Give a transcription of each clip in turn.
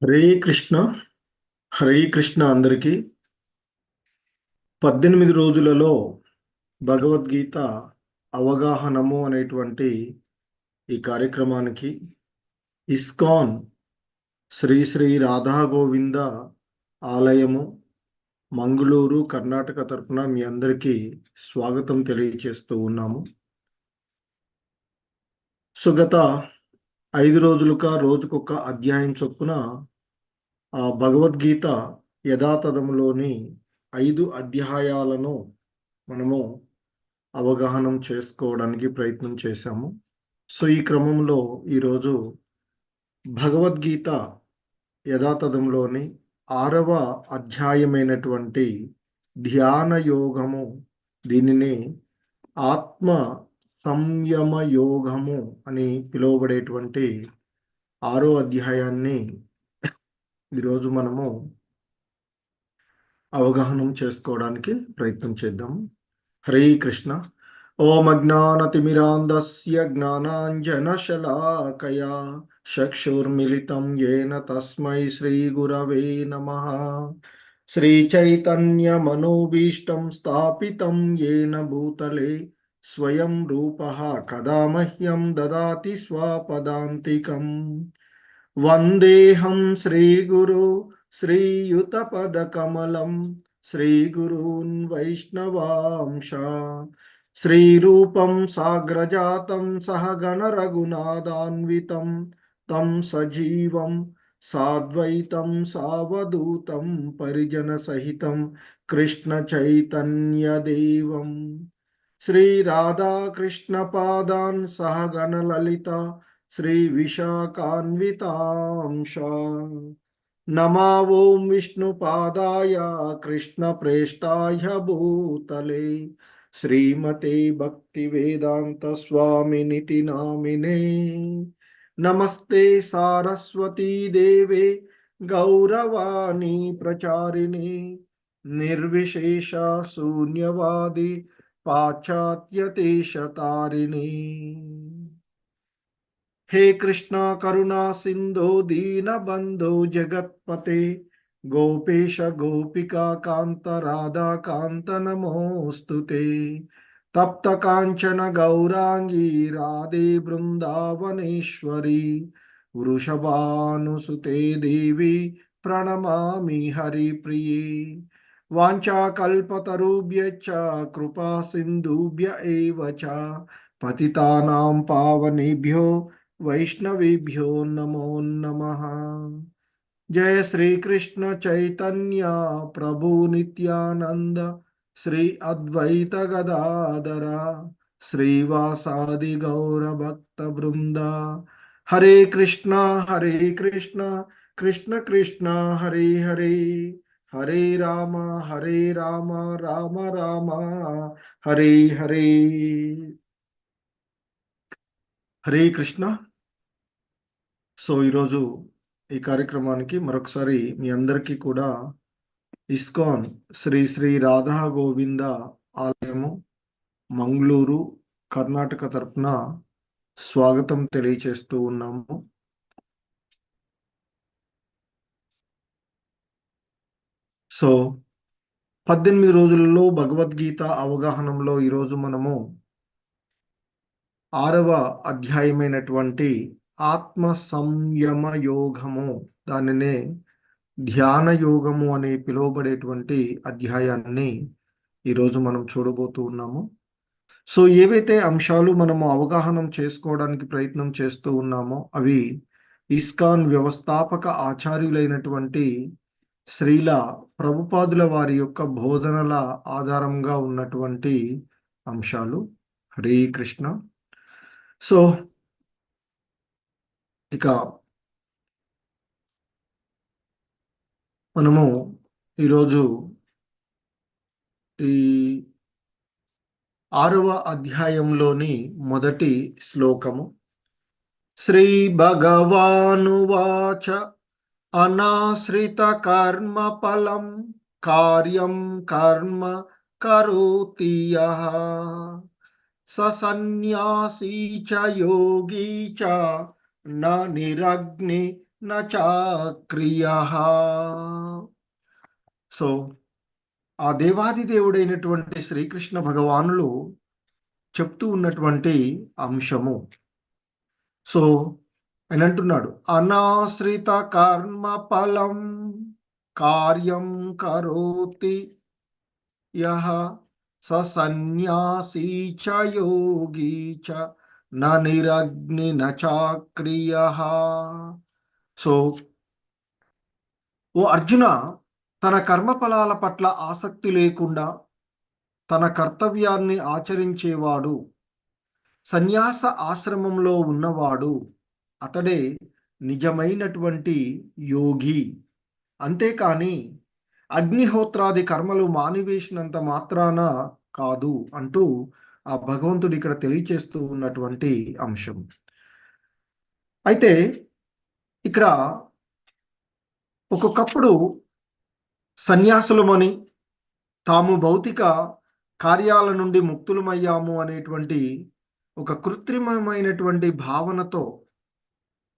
హరే కృష్ణ. హరే కృష్ణ అందరికీ. 18 రోజులలో భగవద్గీత అవగాహనము అనేటువంటి ఈ కార్యక్రమానికి ఇస్కాన్ శ్రీ శ్రీ రాధా గోవింద ఆలయము మంగళూరు కర్ణాటక తరపున మీ అందరికీ స్వాగతం తెలియచేస్తూ ఉన్నాము. గత 5 రోజులుగా రోజుకొక అధ్యాయం చొప్పున భగవద్గీత యథాతథంలోని 5 అధ్యాయాలను మనము అవగాహన చేసుకోవడానికి ప్రయత్నం చేశాము. ఈ క్రమంలో ఈరోజు భగవద్గీత యథాతథంలోని 6వ అధ్యాయమైనటువంటి ధ్యాన యోగము, దీనిని ఆత్మ సంయమ యోగము అని పిలువబడేటువంటి 6వ అధ్యాయాన్ని ఈరోజు మనము అవగాహన చేసుకోవడానికి ప్రయత్నం చేద్దాం. హరే కృష్ణ. ఓం అజ్ఞానతిమిరాంధస్య జ్ఞానాంజనశలాకయా చక్షుర్మిలితం యేన తస్మై శ్రీగురవే నమః. శ్రీచైతన్యమనోభీష్టం స్థాపితం యేన భూతలే స్వయం రూపః కదా మహ్యం దదాతి స్వపదాంతికం. వందేహం శ్రీగురు శ్రీయుతపదకమలం శ్రీగురూన్ వైష్ణవాంశ శ్రీరూపం సాగ్రజాతం సహగణ రఘునాథాన్వితం తం సజీవం సాద్వైతం సావధూతం పరిజన సహితం కృష్ణ చైతన్యదేవం శ్రీ రాధాకృష్ణ పాదాన్ సహగణ లలిత శ్రీ విశాఖాన్వితాంశ. నమా ఓం విష్ణుపాదాయ కృష్ణప్రేష్టాయ భూతలే శ్రీమతే భక్తివేదాంత స్వామినితి నామినే. నమస్తే సారస్వతీ దేవే గౌరవాణి ప్రచారిణి నిర్విశేష శూన్యవాది పాశ్చాత్యదేశతారిణి. हे कृष्णा करुणा सिंधो दीनबंधो जगत्पते गोपेश गोपिका कांत राधा कांत नमोस्तुते. तप्त कांचन गौरांगी राधे वृंदावनेश्वरी वृषभानुसुते देवी प्रणमामि हरिप्रिये. वाञ्छाकल्पतरुभ्यश्च कृपा सिन्धुभ्य एव च पतितानां पावनेभ्यो वैष्णवेभ्यो नमो नमः. जय श्री कृष्ण चैतन्य प्रभु नित्यानंद श्री अद्वैत गदाधर श्रीवासादि गौर भक्त वृंदा. हरे कृष्णा कृष्ण कृष्ण हरे हरे हरे राम राम राम हरे हरे. హరే కృష్ణ. ఈరోజు ఈ కార్యక్రమానికి మరొకసారి మీ అందరికీ కూడా ఇస్కాన్ శ్రీ శ్రీ రాధా గోవింద ఆలయము మంగళూరు కర్ణాటక తరపున స్వాగతం తెలియచేస్తూ ఉన్నాము. సో 18 రోజులలో భగవద్గీత అవగాహనలో ఈరోజు మనము 6వ అధ్యాయమైనటువంటి ఆత్మ సంయమ యోగము, దానినే ధ్యాన యోగము అని పిలువబడేటువంటి అధ్యాయాన్ని ఈరోజు మనం చూడబోతూ ఉన్నాము. ఏవైతే అంశాలు మనము అవగాహన చేసుకోవడానికి ప్రయత్నం చేస్తూ ఉన్నామో అవి ఇస్కాన్ వ్యవస్థాపక ఆచార్యులైనటువంటి శ్రీల ప్రభుపాదుల వారి యొక్క బోధనల ఆధారంగా ఉన్నటువంటి అంశాలు. హరే కృష్ణ. ఇక మనము ఈరోజు ఈ 6వ అధ్యాయంలోని మొదటి శ్లోకము. శ్రీ భగవానువాచ అనాశ్రిత కర్మ ఫలం కార్యం కర్మ కరోతి యః సన్యాసీ చ యోగీ చ న నిరగ్ని న చాక్రియః. సో ఆ దేవాది దేవుడైనటువంటి శ్రీకృష్ణ భగవానులు చెప్తూ ఉన్నటువంటి అంశము. సో ఆయన అంటున్నాడు, అనాశ్రిత కర్మ ఫలం కార్యం కరోతి యః స సన్యాసీ చ యోగి చ న నిరగ్ని న చాక్రియః. సో ఓ అర్జున, తన కర్మఫలాల పట్ల ఆసక్తి లేకుండా తన కర్తవ్యాన్ని ఆచరించేవాడు, సన్యాస ఆశ్రమంలో ఉన్నవాడు, అతడే నిజమైనటువంటి యోగి. అంతేకాని అగ్నిహోత్రాది కర్మలు మానివేసినంత మాత్రాన కాదు అంటూ ఆ భగవంతుడు ఇక్కడ తెలియచేస్తూ ఉన్నటువంటి అంశం. అయితే ఇక్కడ ఒక్కొక్కప్పుడు సన్యాసులమని, తాము భౌతిక కార్యాల నుండి ముక్తులమయ్యాము అనేటువంటి ఒక కృత్రిమమైనటువంటి భావనతో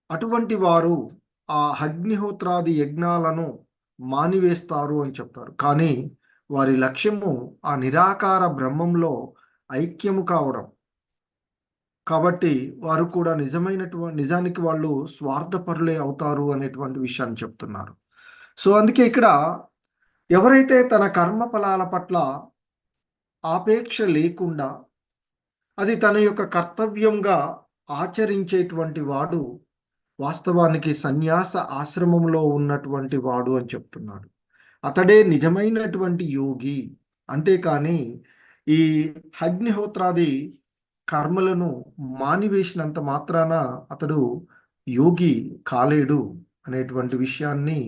అటువంటి వారు ఆ అగ్నిహోత్రాది యజ్ఞాలను మానివేస్తారు అని చెప్తారు. కానీ వారి లక్ష్యము ఆ నిరాకార బ్రహ్మంలో ఐక్యము కావడం. కాబట్టి వారు కూడా నిజానికి వాళ్ళు స్వార్థపరులే అవుతారు అనేటువంటి విషయాన్ని చెప్తున్నారు. సో అందుకే ఇక్కడ ఎవరైతే తన కర్మ ఫలాల పట్ల ఆపేక్ష లేకుండా అది తన యొక్క కర్తవ్యంగా ఆచరించేటువంటి వాడు వాస్తవానికి సన్యాస ఆశ్రమంలో ఉన్నటువంటి వాడు అని చెప్తున్నాడు. అతడే నిజమైనటువంటి యోగి. అంతేకాని ఈ అగ్నిహోత్రాది కర్మలను మానివేసినంత మాత్రాన అతడు యోగి కాలేడు అనేటువంటి విషయాన్ని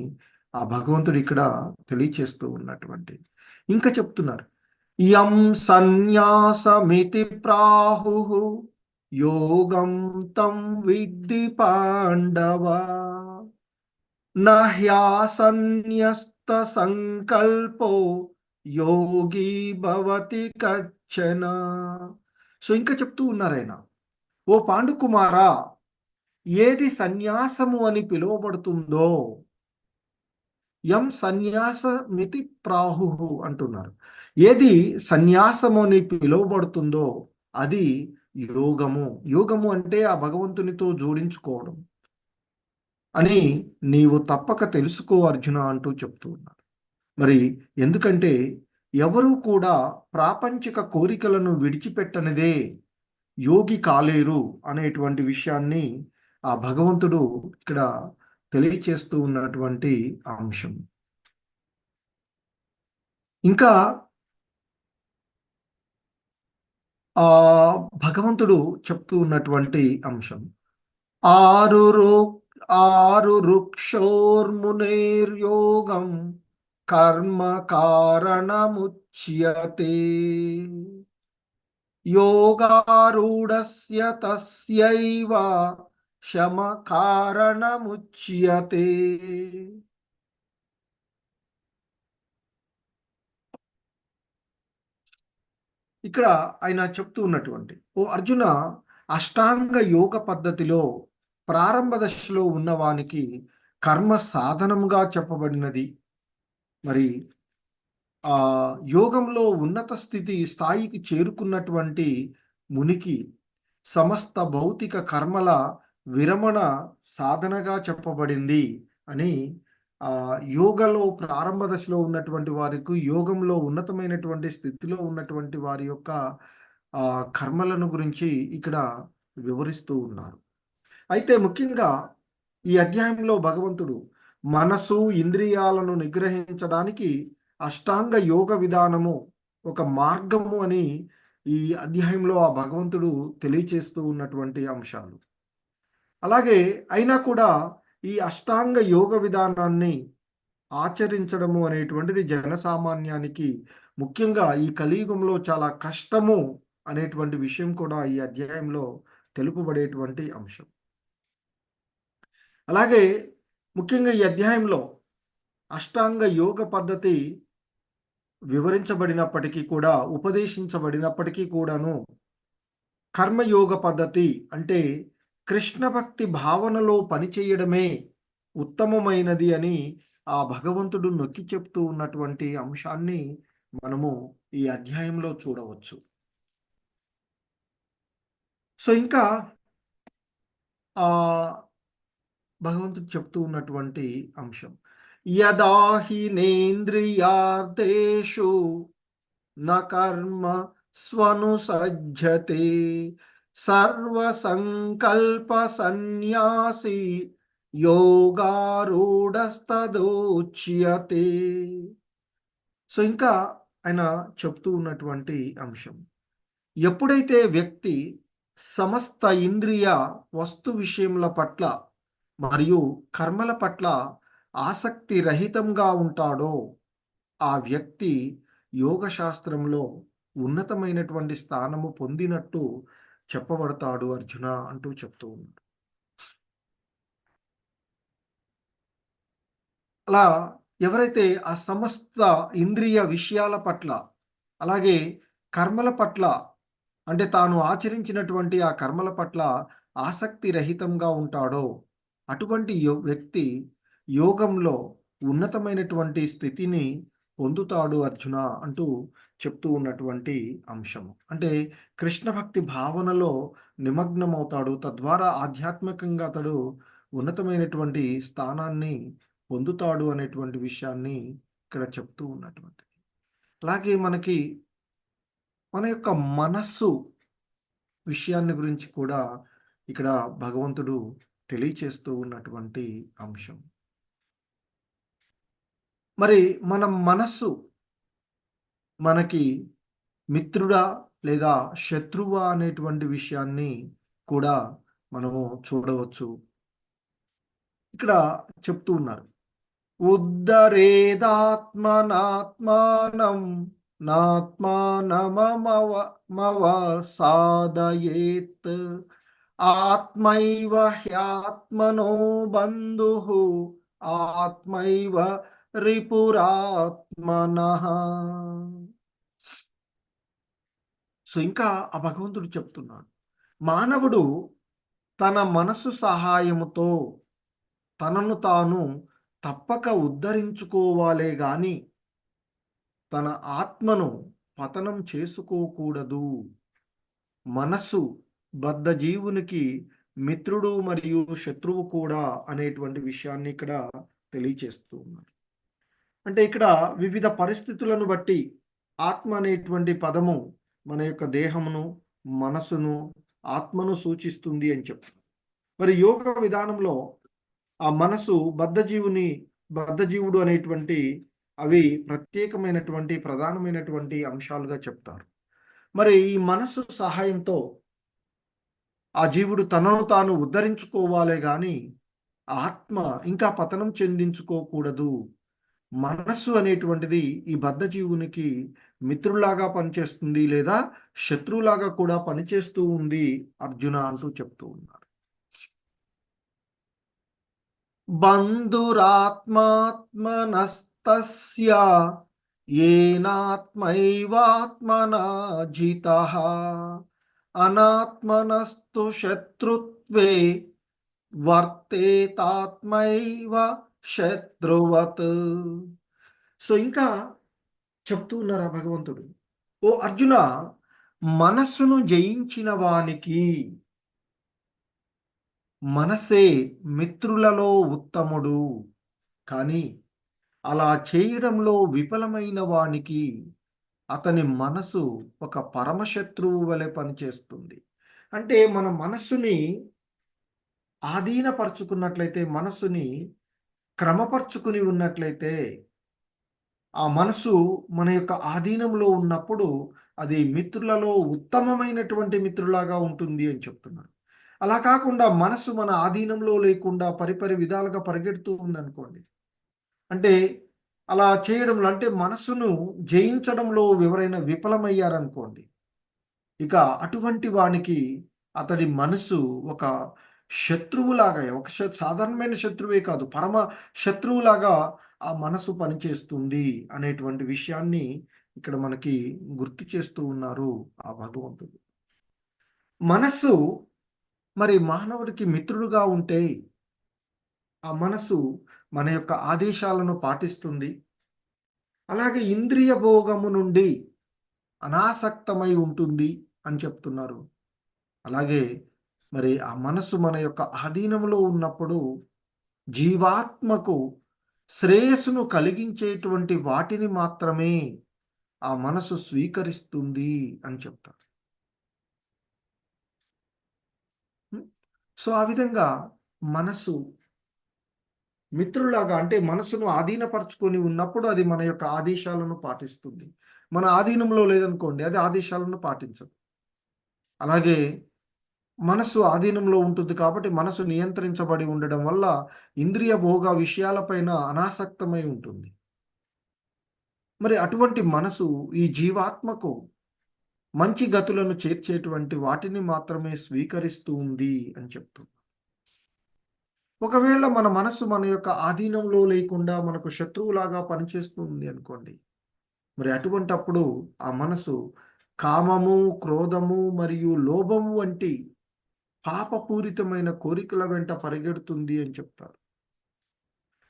ఆ భగవంతుడు ఇక్కడ తెలియచేస్తూ ఉన్నటువంటి. ఇంకా చెప్తున్నారు, యం సన్యాసమితి ప్రాహుః యోగం తం విద్ధి పాండవ నహ్యాసన్యస్త సంకల్పో యోగి భవతి కచ్చన. సో ఇంకా చెప్తూ ఉన్నారు ఆయన, ఓ పాండుకుమారా, ఏది సన్యాసము అని పిలువబడుతుందో, యం సన్యాసమితి ప్రాహుః అంటున్నారు, ఏది సన్యాసము అని పిలువబడుతుందో అది యోగము. యోగము అంటే ఆ భగవంతునితో జోడించుకోవడం అని నీవు తప్పక తెలుసుకో అర్జున అంటూ చెప్తూ ఉన్నారు. మరి ఎందుకంటే ఎవరు కూడా ప్రాపంచిక కోరికలను విడిచిపెట్టనిదే యోగి కాలేరు అనేటువంటి విషయాన్ని ఆ భగవంతుడు ఇక్కడ తెలియచేస్తూ ఉన్నటువంటి అంశం. ఇంకా ఆ భగవంతుడు చెప్తూ ఉన్నటువంటి అంశం, ఆరు వృక్షోర్మునేర్యోగం కర్మ కారణముచ్యతే యోగారూఢస్య తస్యైవ శమ కారణముచ్యతే. ఇక్కడ ఆయన చెప్తూ ఉన్నటువంటి, ఓ అర్జున, అష్టాంగ యోగ పద్ధతిలో ప్రారంభ దశలో ఉన్నవానికి కర్మ సాధనముగా చెప్పబడినది. మరి ఆ యోగంలో ఉన్నత స్థాయికి చేరుకున్నటువంటి మునికి సమస్త భౌతిక కర్మల విరమణ సాధనగా చెప్పబడింది అని యోగలో ప్రారంభ దశలో ఉన్నటువంటి వారికి, యోగంలో ఉన్నతమైనటువంటి స్థితిలో ఉన్నటువంటి వారి యొక్క కర్మలను గురించి ఇక్కడ వివరిస్తూ ఉన్నారు. అయితే ముఖ్యంగా ఈ అధ్యాయంలో భగవంతుడు మనసు ఇంద్రియాలను నిగ్రహించడానికి అష్టాంగ యోగ విధానము ఒక మార్గము అని ఈ అధ్యాయంలో ఆ భగవంతుడు తెలియచేస్తూ ఉన్నటువంటి అంశాలు. అలాగే అయినా కూడా ఈ అష్టాంగ యోగ విధానాన్ని ఆచరించడము అనేటువంటిది జనసామాన్యానికి, ముఖ్యంగా ఈ కలియుగంలో చాలా కష్టము అనేటువంటి విషయం కూడా ఈ అధ్యాయంలో తెలుపబడేటువంటి అంశం. అలాగే ముఖ్యంగా ఈ అధ్యాయంలో అష్టాంగ యోగ పద్ధతి వివరించబడినప్పటికీ కూడా, ఉపదేశించబడినప్పటికీ కూడాను, కర్మయోగ పద్ధతి అంటే కృష్ణ భక్తి భావనలో పనిచేయడమే ఉత్తమమైనది అని ఆ భగవంతుడు నొక్కి చెప్తూ ఉన్నటువంటి అంశాన్ని మనము ఈ అధ్యాయంలో చూడవచ్చు. సో, ఇంకా ఆహ్, భగవంతుడు చెప్తూ ఉన్నటువంటి అంశం. యదా హినేంద్రియార్థేషు న కర్మ స్వనుసజ్జతే సర్వసంకల్ప సన్యాసి యోగారూఢస్తదోచ్యతే. సో, ఇంకా ఆయన చెప్తూ ఉన్నటువంటి అంశం. ఎప్పుడైతే వ్యక్తి సమస్త ఇంద్రియ వస్తు విషయముల పట్ల మరియు కర్మల పట్ల ఆసక్తి రహితంగా ఉంటాడో, ఆ వ్యక్తి యోగ శాస్త్రంలో ఉన్నతమైనటువంటి స్థానము పొందినట్టు చెప్పబడతాడు అర్జున అంటూ చెప్తూ ఉన్నాడు. అలా ఎవరైతే ఆ సమస్త ఇంద్రియ విషయాల పట్ల, అలాగే కర్మల పట్ల, అంటే తాను ఆచరించినటువంటి ఆ కర్మల పట్ల ఆసక్తి రహితంగా ఉంటాడో, అటువంటి వ్యక్తి యోగంలో ఉన్నతమైనటువంటి స్థితిని పొందుతాడు అర్జున అంటూ చెప్తూ ఉన్నటువంటి అంశము. అంటే కృష్ణ భక్తి భావనలో నిమగ్నమవుతాడు. తద్వారా ఆధ్యాత్మికంగా అతడు ఉన్నతమైనటువంటి స్థానాన్ని పొందుతాడు అనేటువంటి విషయాన్ని ఇక్కడ చెప్తూ ఉన్నటువంటిది. అలాగే మనకి మన యొక్క మనస్సు విషయాన్ని గురించి కూడా ఇక్కడ భగవంతుడు తెలియచేస్తూ ఉన్నటువంటి అంశం. మరి మన మనస్సు మనకి మిత్రుడా లేదా శత్రువా అనేటువంటి విషయాన్ని కూడా మనము చూడవచ్చు. ఇక్కడ చెప్తూ ఉన్నారు. ఉద్ధరేదాత్మనాత్మానం నాత్మానమవసాదయేత్ ఆత్మైవ హ్యాత్మనో బంధుః ఆత్మైవ రిపురాత్మనః. సో, ఇంకా ఆ భగవంతుడు చెప్తున్నాడు. మానవుడు తన మనసు సహాయముతో తనను తాను తప్పక ఉద్ధరించుకోవాలే గాని తన ఆత్మను పతనం చేసుకోకూడదు. మనస్సు బద్ధజీవునికి మిత్రుడు మరియు శత్రువు కూడా అనేటువంటి విషయాన్ని ఇక్కడ తెలియచేస్తూ ఉన్నారు. అంటే ఇక్కడ వివిధ పరిస్థితులను బట్టి ఆత్మ అనేటువంటి పదము మన యొక్క దేహమును, మనసును, ఆత్మను సూచిస్తుంది అని చెప్తారు. మరి యోగ విధానంలో ఆ మనసు బద్ధజీవుడు అనేటువంటి అవి ప్రత్యేకమైనటువంటి ప్రధానమైనటువంటి అంశాలుగా చెప్తారు. మరి ఈ మనస్సు సహాయంతో ఆ జీవుడు తనను తాను ఉద్ధరించుకోవాలే గాని ఆత్మ ఇంకా పతనం చెందించుకోకూడదు. మనస్సు అనేటువంటిది ఈ బద్ధజీవునికి మిత్రులాగా పనిచేస్తుంది లేదా శత్రువులాగా కూడా పనిచేస్తూ ఉంది అర్జున అంటూ చెప్తూ ఉన్నారు. బంధురాత్మనస్తస్య ఏనాత్మైవాత్మనా జితః అనాత్మనస్తు శత్రుత్వే వర్తేతాత్మైవ శత్రువత్. సో, ఇంకా చెప్తూ ఉన్నారు ఆ భగవంతుడు. ఓ అర్జున, మనస్సును జయించిన వానికి మనసే మిత్రులలో ఉత్తముడు. కానీ అలా చేయడంలో విఫలమైన వానికి అతని మనసు ఒక పరమశత్రువు వలె పనిచేస్తుంది. అంటే మన మనస్సుని ఆధీనపరుచుకున్నట్లయితే, మనస్సుని క్రమపరుచుకుని ఉన్నట్లయితే, ఆ మనసు మన యొక్క ఆధీనంలో ఉన్నప్పుడు అది మిత్రులలో ఉత్తమమైనటువంటి మిత్రులాగా ఉంటుంది అని చెప్తున్నారు. అలా కాకుండా మనసు మన ఆధీనంలో లేకుండా పరిపరి విధాలుగా పరిగెడుతూ ఉందనుకోండి. అంటే అలా చేయడంలో, అంటే మనస్సును జయించడంలో ఎవరైనా విఫలమయ్యారనుకోండి, ఇక అటువంటి వానికి అతడి మనసు ఒక శత్రువులాగా, ఒక సాధారణమైన శత్రువే కాదు, పరమ శత్రువులాగా ఆ మనసు పనిచేస్తుంది అనేటువంటి విషయాన్ని ఇక్కడ మనకి గుర్తు చేస్తూ ఉన్నారు ఆ భగవంతుడు. మనస్సు మరి మానవుడికి మిత్రుడుగా ఉంటే ఆ మనసు మన యొక్క ఆదేశాలను పాటిస్తుంది. అలాగే ఇంద్రియ భోగము నుండి అనాసక్తమై ఉంటుంది అని చెప్తున్నారు. అలాగే మరి ఆ మనసు మన యొక్క ఆధీనంలో ఉన్నప్పుడు జీవాత్మకు శ్రేయస్సును కలిగించేటువంటి వాటిని మాత్రమే ఆ మనసు స్వీకరిస్తుంది అని చెప్తారు. హ్మ్. సో, ఆ విధంగా మనసు మిత్రులాగా అంటే మనసును ఆధీనపరుచుకొని ఉన్నప్పుడు అది మన యొక్క ఆదేశాలను పాటిస్తుంది. మన ఆధీనంలో లేదనుకోండి అది ఆదేశాలను పాటించదు. అలాగే మనస్సు ఆధీనంలో ఉంటుంది కాబట్టి మనసు నియంత్రించబడి ఉండడం వల్ల ఇంద్రియ భోగ విషయాలపైన అనాసక్తమై ఉంటుంది. మరి అటువంటి మనసు ఈ జీవాత్మకు మంచి గతులను చేర్చేటువంటి వాటిని మాత్రమే స్వీకరిస్తూ ఉంది అని చెప్తుంది. ఒకవేళ మన మనస్సు మన యొక్క ఆధీనంలో లేకుండా మనకు శత్రువులాగా పనిచేస్తుంది అనుకోండి. మరి అటువంటప్పుడు ఆ మనసు కామము, క్రోధము మరియు లోభము వంటి పాపపూరితమైన కోరికల వెంట పరిగెడుతుంది అని చెప్తారు.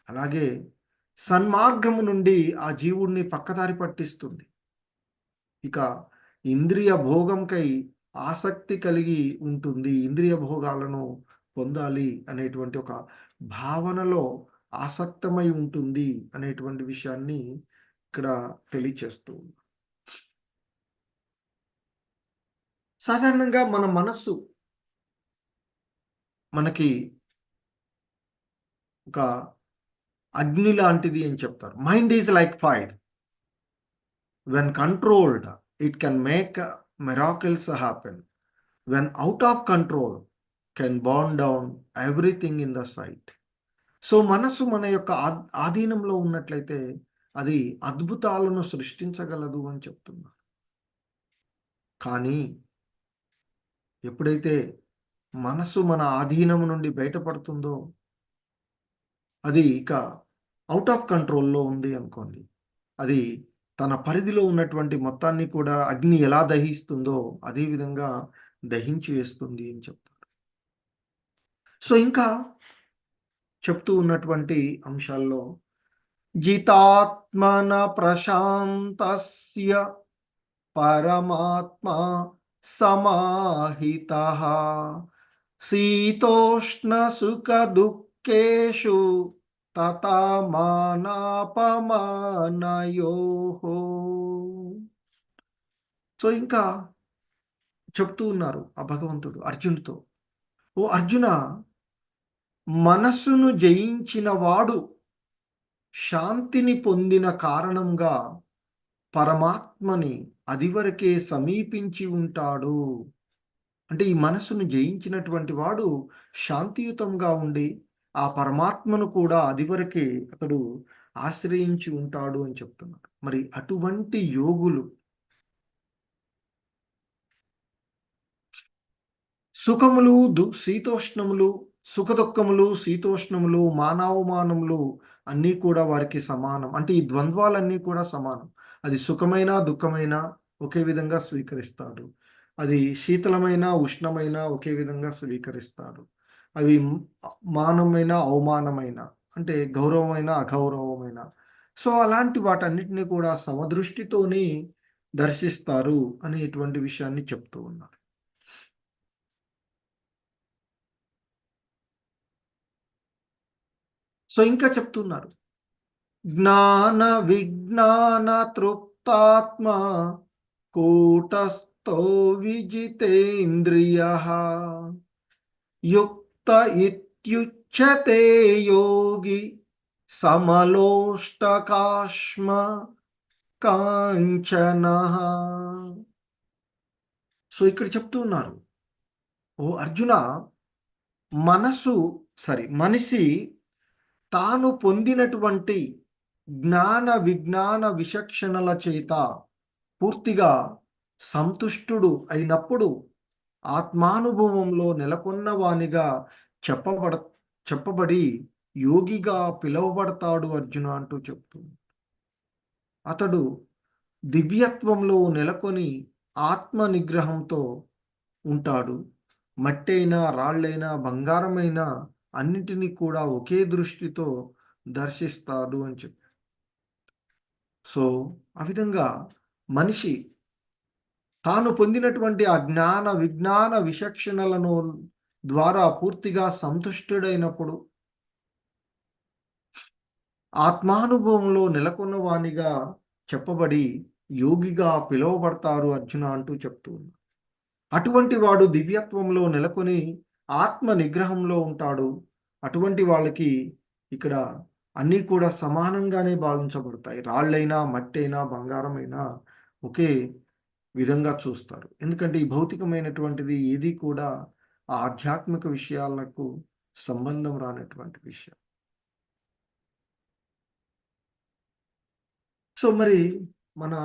అలాగే సన్మార్గము నుండి ఆ జీవుడిని పక్కదారి పట్టిస్తుంది. ఇక ఇంద్రియ భోగంకై ఆసక్తి కలిగి ఉంటుంది. ఇంద్రియ భోగాలను పొందాలి అనేటువంటి ఒక భావనలో ఆసక్తమై ఉంటుంది అనేటువంటి విషయాన్ని ఇక్కడ తెలియచేస్తూ ఉంది. సాధారణంగా మన మనస్సు మనకి ఒక అగ్ని లాంటిది అని చెప్తారు. Mind is like fire. When controlled, it can make miracles happen. When out of control, can burn down everything in the sight. So మనసు మన యొక్క ఆధీనంలో ఉన్నట్లయితే అది అద్భుతాలను సృష్టించగలదు అని చెప్తున్నారు. కానీ ఎప్పుడైతే మనసు మన ఆధీనం నుండి బయటపడుతుందో అది ఇక అవుట్ ఆఫ్ కంట్రోల్‌లో ఉంది అనుకోండి. అది తన పరిధిలో ఉన్నటువంటి మొత్తాన్ని కూడా అగ్ని ఎలా దహిస్తుందో అదే విధంగా దహించి వేస్తుంది అని చెప్తారు. సో, ఇంకా చెప్తూ ఉన్నటువంటి అంశాల్లో జితాత్మన ప్రశాంతస్య పరమాత్మ సమాహితః శీతోష్ణ సుఖ దుఃఖేషు తథా మానాపమానయోః. సో, ఇంకా చెప్తూ ఉన్నారు ఆ భగవంతుడు అర్జునుడితో. ఓ అర్జున, మనస్సును జయించిన వాడు శాంతిని పొందిన కారణంగా పరమాత్మని అదివరకే సమీపించి ఉంటాడు. అంటే ఈ మనస్సును జయించినటువంటి వాడు శాంతియుతంగా ఉండి ఆ పరమాత్మను కూడా అదివరకే అతడు ఆశ్రయించి ఉంటాడు అని చెప్తున్నారు. మరి అటువంటి యోగులు సుఖములు, శీతోష్ణములు, సుఖదుఖములు, శీతోష్ణములు, మానావమానములు అన్నీ కూడా వారికి సమానం. అంటే ఈ ద్వంద్వాలన్నీ కూడా సమానం. అది సుఖమైన, దుఃఖమైన ఒకే విధంగా స్వీకరిస్తాడు. అది శీతలమైన, ఉష్ణమైన ఒకే విధంగా స్వీకరిస్తాడు. అవి మానమైన, అవమానమైన అంటే గౌరవమైన, అగౌరవమైన. సో, అలాంటి వాటన్నిటిని కూడా సమదృష్టితోని దర్శిస్తారు అనేటువంటి విషయాన్ని చెప్తూ ఉన్నారు. సో, ఇంకా చెప్తున్నారు. జ్ఞాన విజ్ఞాన తృప్తాత్మ కూటస్థో విజితేంద్రియః యుక్త ఇత్యుచ్యతే యోగి సమలోష్టకాశ్మ కాంచనః. సో, ఇక్కడ చెప్తూ ఉన్నారు. ఓ అర్జున, మనిషి తాను పొందినటువంటి జ్ఞాన విజ్ఞాన విచక్షణల చేత పూర్తిగా సంతుష్టుడు అయినప్పుడు ఆత్మానుభవంలో నెలకొన్న వానిగా చెప్పబడ చెప్పబడి యోగిగా పిలువబడతాడు అర్జున అంటూ చెప్తుంది. అతడు దివ్యత్వంలో నెలకొని ఆత్మ నిగ్రహంతో ఉంటాడు. మట్టైనా, రాళ్ళైనా, బంగారమైనా అన్నిటినీ కూడా ఒకే దృష్టితో దర్శిస్తాడు అని చెప్పి. సో, ఆ విధంగా మనిషి తాను పొందినటువంటి ఆ జ్ఞాన, విజ్ఞాన విచక్షణలను ద్వారా పూర్తిగా సంతుష్టుడైనప్పుడు ఆత్మానుభవంలో నెలకొన్న వానిగా చెప్పబడి యోగిగా పిలువబడతారు అర్జున అంటూ చెప్తూ ఉన్నారు. అటువంటి వాడు దివ్యత్వంలో నెలకొని ఆత్మ నిగ్రహంలో ఉంటాడు. అటువంటి వాళ్ళకి ఇక్కడ అన్నీ కూడా సమానంగానే భావించబడతాయి. రాళ్ళైనా, మట్టైనా, బంగారమైనా ఒకే విధంగా చూస్తారు. ఎందుకంటే ఈ భౌతికమైనటువంటిది ఏది కూడా ఆ ఆధ్యాత్మిక విషయాలకు సంబంధం రానటువంటి విషయం. సో, మరి మన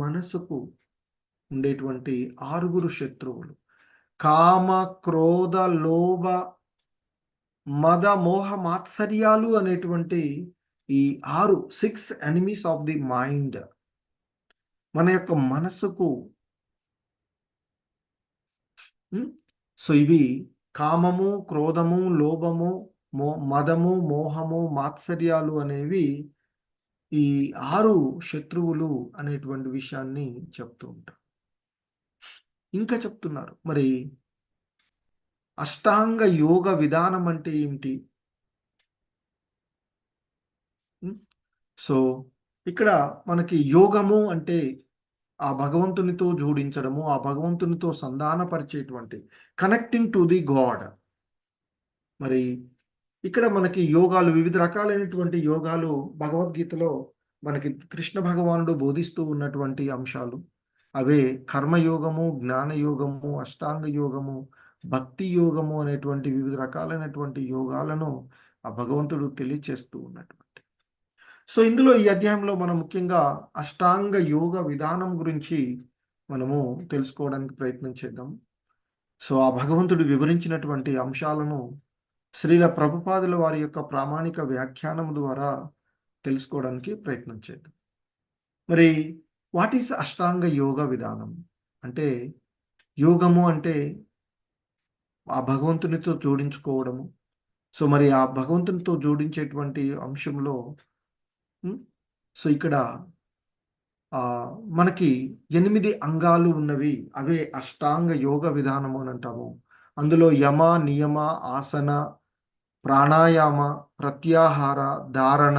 మనసుకు ఉండేటువంటి 6 శత్రువులు. కామ, క్రోధ, లోభ, మద, మోహ, మాత్సర్యాలు అనేటువంటి ఈ 6 ఎనిమీస్ ఆఫ్ ది మైండ్ మన యొక్క మనసుకు సో ఇవి కామము, క్రోధము, లోభము, మదము, మోహము, మాత్సర్యాలు అనేవి ఈ 6 శత్రువులు అనేటువంటి విషయాన్ని చెప్తూ ఉంటారు. ఇంకా చెప్తున్నారు. మరి అష్టాంగ యోగ విధానం అంటే ఏమిటి? సో, ఇక్కడ మనకి యోగము అంటే ఆ భగవంతునితో జోడించడము, ఆ భగవంతునితో సంధానపరిచేటువంటి కనెక్టింగ్ టు ది గాడ్. మరి ఇక్కడ మనకి యోగాలు వివిధ రకాలైనటువంటి యోగాలు భగవద్గీతలో మనకి కృష్ణ భగవానుడు బోధిస్తూ ఉన్నటువంటి అంశాలు. అవే కర్మయోగము, జ్ఞానయోగము, అష్టాంగ యోగము, భక్తి యోగము అనేటువంటి వివిధ రకాలైనటువంటి యోగాలను ఆ భగవంతుడు తెలియచేస్తూ ఉన్నటువంటి. సో, ఇందులో ఈ అధ్యాయంలో మనం ముఖ్యంగా అష్టాంగ యోగ విధానం గురించి మనము తెలుసుకోవడానికి ప్రయత్నం చేద్దాం. సో, ఆ భగవంతుడు వివరించినటువంటి అంశాలను శ్రీల ప్రభుపాదుల వారి యొక్క ప్రామాణిక వ్యాఖ్యానం ద్వారా తెలుసుకోవడానికి ప్రయత్నం చేద్దాం. మరి వాట్ ఈస్ అష్టాంగ యోగ విధానం? అంటే యోగము అంటే ఆ భగవంతునితో జోడించుకోవడము. సో, మరి ఆ భగవంతునితో జోడించేటువంటి అంశంలో సో, ఇక్కడ మనకి 8 అంగాలు ఉన్నవి. అవే అష్టాంగ యోగ విధానము అని అంటాము. అందులో యమ, నియమ, ఆసన, ప్రాణాయామ, ప్రత్యాహార, ధారణ,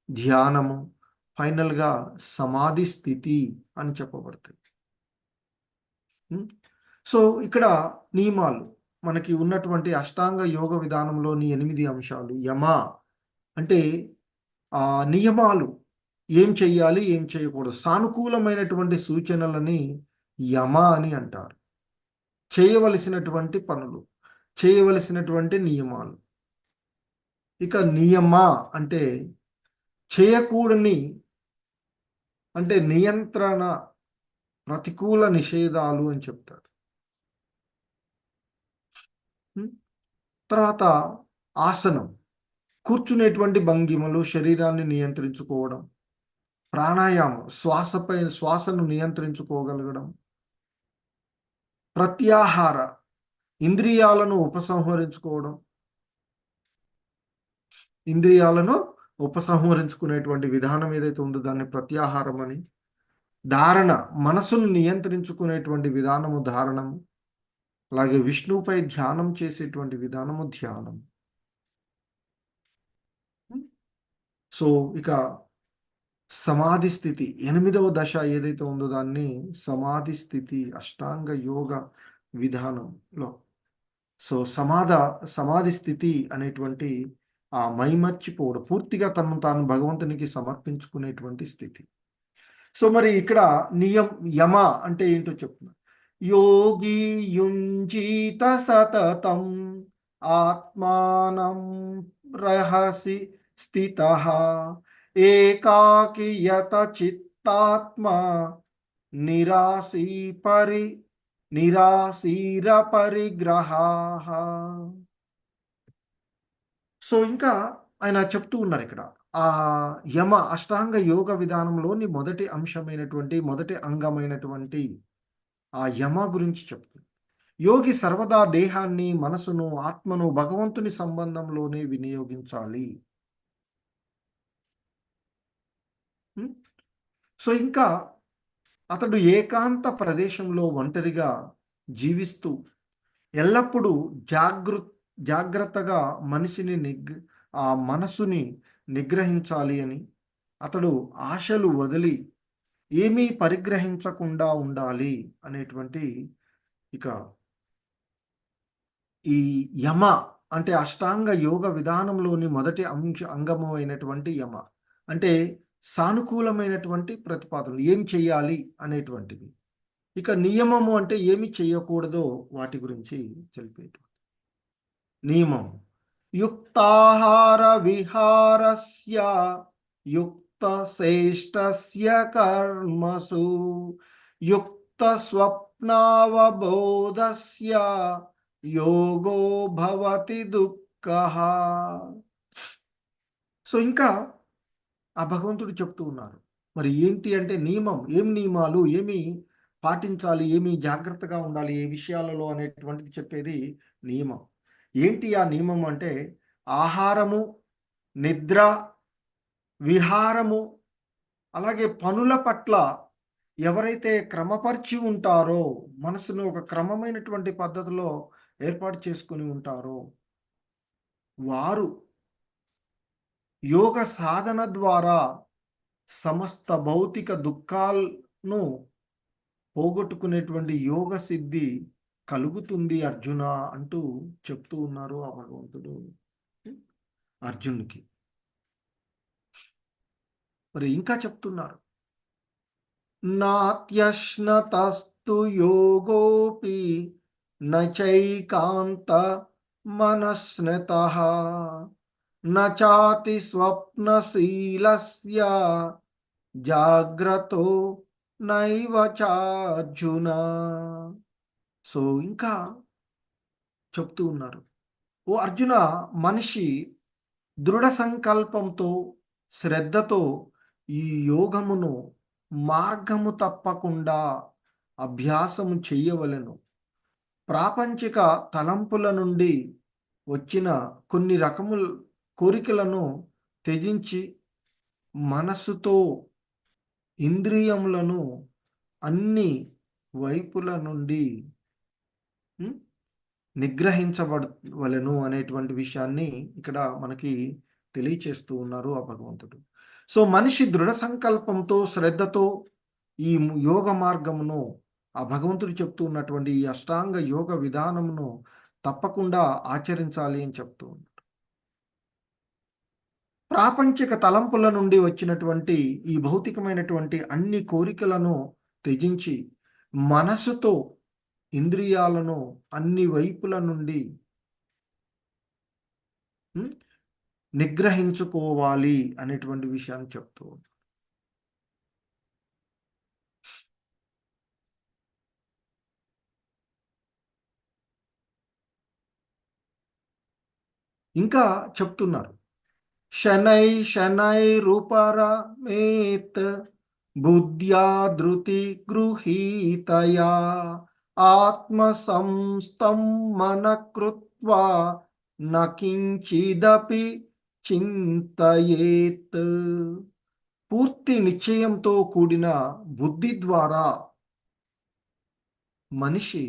ధ్యానము, ఫైనల్‌గా సమాధి స్థితి అని చెప్పబడతాయి. సో, ఇక్కడ నియమాలు మనకి ఉన్నటువంటి అష్టాంగ యోగ విధానంలోని 8 అంశాలు. యమ అంటే నియమాలు ఏం చెయ్యాలి, ఏం చేయకూడదు. సానుకూలమైనటువంటి సూచనలని యమ అని అంటారు. చేయవలసినటువంటి పనులు, చేయవలసినటువంటి నియమాలు. ఇక నియమ అంటే చేయకూడని అంటే నియంత్రణ, ప్రతికూల నిషేధాలు అని చెప్తారు. తర్వాత ఆసనం, కూర్చునేటువంటి భంగిమలు, శరీరాన్ని నియంత్రించుకోవడం. ప్రాణాయామం, శ్వాసను నియంత్రించుకోగలగడం. ప్రత్యాహార, ఇంద్రియాలను ఉపసంహరించుకోవడం. ఇంద్రియాలను ఉపసంహరించుకునేటువంటి విధానం ఏదైతే ఉందో దాన్ని ప్రత్యాహారం అని. ధారణ, మనసును నియంత్రించుకునేటువంటి విధానము ధారణము. అలాగే విష్ణువుపై ధ్యానం చేసేటువంటి విధానము ధ్యానం. సో, ఇక సమాధి స్థితి 8వ దశ ఏదైతే ఉందో దాన్ని సమాధి స్థితి అష్టాంగ యోగ విధానంలో. సో, సమాధి స్థితి అనేటువంటి ఆ మైమర్చిపోవడం, పూర్తిగా తనను తాను భగవంతునికి సమర్పించుకునేటువంటి స్థితి. సో, మరి ఇక్కడ యమ అంటే ఏంటో చెప్తున్నా. యోగి యుంజీత సతతం ఆత్మానం రహసి స్థితః ఏకాకి యత చిత్తాత్మా నిరాశీర పరిగ్రహాః. సో, ఇంకా ఆయన చెప్తూ ఉన్నారు ఇక్కడ. ఆ యమ అష్టాంగ యోగ విధానంలోని మొదటి అంశమైనటువంటి, మొదటి అంగమైనటువంటి ఆ యమ గురించి చెప్తుంది. యోగి సర్వదా దేహాన్ని, మనసును, ఆత్మను భగవంతుని సంబంధంలోనే వినియోగించాలి. ఉం? సో ఇంకా అతడు ఏకాంత ప్రదేశంలో ఒంటరిగా జీవిస్తూ ఎల్లప్పుడూ జాగ్రత్తగా ఆ మనసుని నిగ్రహించాలి అని, అతడు ఆశలు వదిలి ఏమీ పరిగ్రహించకుండా ఉండాలి అనేటువంటి ఇక ఈ యమ అంటే అష్టాంగ యోగ విధానంలోని మొదటి అంగము అయినటువంటి యమ. అంటే సానుకూలమైనటువంటి ప్రతిపాదనలు ఏం చేయాలి అనేటువంటివి. ఇక నియమము అంటే ఏమి చేయకూడదో వాటి గురించి తెలిపేటువంటి నియమం. యుక్తాహార విహారస్య యుక్త శ్రేష్టస్య కర్మసు యుక్త స్వప్నావబోధస్య యోగో భవతి దుఃఖః. సో ఇంకా ఆ భగవంతుడు చెప్తూ ఉన్నారు. మరి ఏంటి అంటే నియమం, ఏం నియమాలు, ఏమి పాటించాలి, ఏమి జాగ్రత్తగా ఉండాలి ఏ విషయాలలో అనేటువంటిది చెప్పేది నియమం. ఏంటి ఆ నియమం అంటే ఆహారము, నిద్ర, విహారము, అలాగే పనుల పట్ల ఎవరైతే క్రమపరిచి ఉంటారో, మనసును ఒక క్రమమైనటువంటి పద్ధతిలో ఏర్పాటు చేసుకొని ఉంటారో, వారు యోగ సాధన ద్వారా సమస్త భౌతిక దుఃఖాలను పోగొట్టుకునేటువంటి యోగ సిద్ధి కలుగుతుంది అర్జున అంటూ చెప్తూ ఉన్నారు ఆ భగవంతుడు అర్జునుడికి. మరి ఇంకా చెప్తున్నారు, నాత్యశ్నతస్తు యోగోపి నచైకాంత మనస్నతః నచాతి స్వప్నశీలస్య జాగ్రత్తో నైవ చార్జున. సో ఇంకా చెప్తూ ఉన్నారు, ఓ అర్జున, మనిషి దృఢ సంకల్పంతో శ్రద్ధతో ఈ యోగమును మార్గము తప్పకుండా అభ్యాసము చెయ్యవలెను. ప్రాపంచిక తలంపుల నుండి వచ్చిన కొన్ని రకముల కోరికలను త్యజించి మనస్సుతో ఇంద్రియములను అన్ని వైపుల నుండి నిగ్రహించబడవలెను అనేటువంటి విషయాన్ని ఇక్కడ మనకి తెలియచేస్తూ ఉన్నారు ఆ భగవంతుడు. సో మనిషి దృఢ సంకల్పంతో శ్రద్ధతో ఈ యోగ మార్గమును ఆ భగవంతుడు చెప్తూ ఉన్నటువంటి ఈ అష్టాంగ యోగ విధానమును తప్పకుండా ఆచరించాలి అని చెప్తూ ఉన్నారు. ప్రాపంచిక తలంపుల నుండి వచ్చినటువంటి ఈ భౌతికమైనటువంటి అన్ని కోరికలను త్యజించి మనసుతో ఇంద్రియాలను అన్ని వైపుల నుండి నిగ్రహించుకోవాలి అనేటువంటి విషయాన్ని చెప్తూ ఇంకా చెప్తున్నారు, శనై శనై రూపరమేత్ బుద్ధ్యా ధృతి గృహీతయా ఆత్మ సంస్థం మన కృత్వా నకించిదపి చింతయేత్. పూర్తి నిశ్చయంతో కూడిన బుద్ధి ద్వారా మనిషి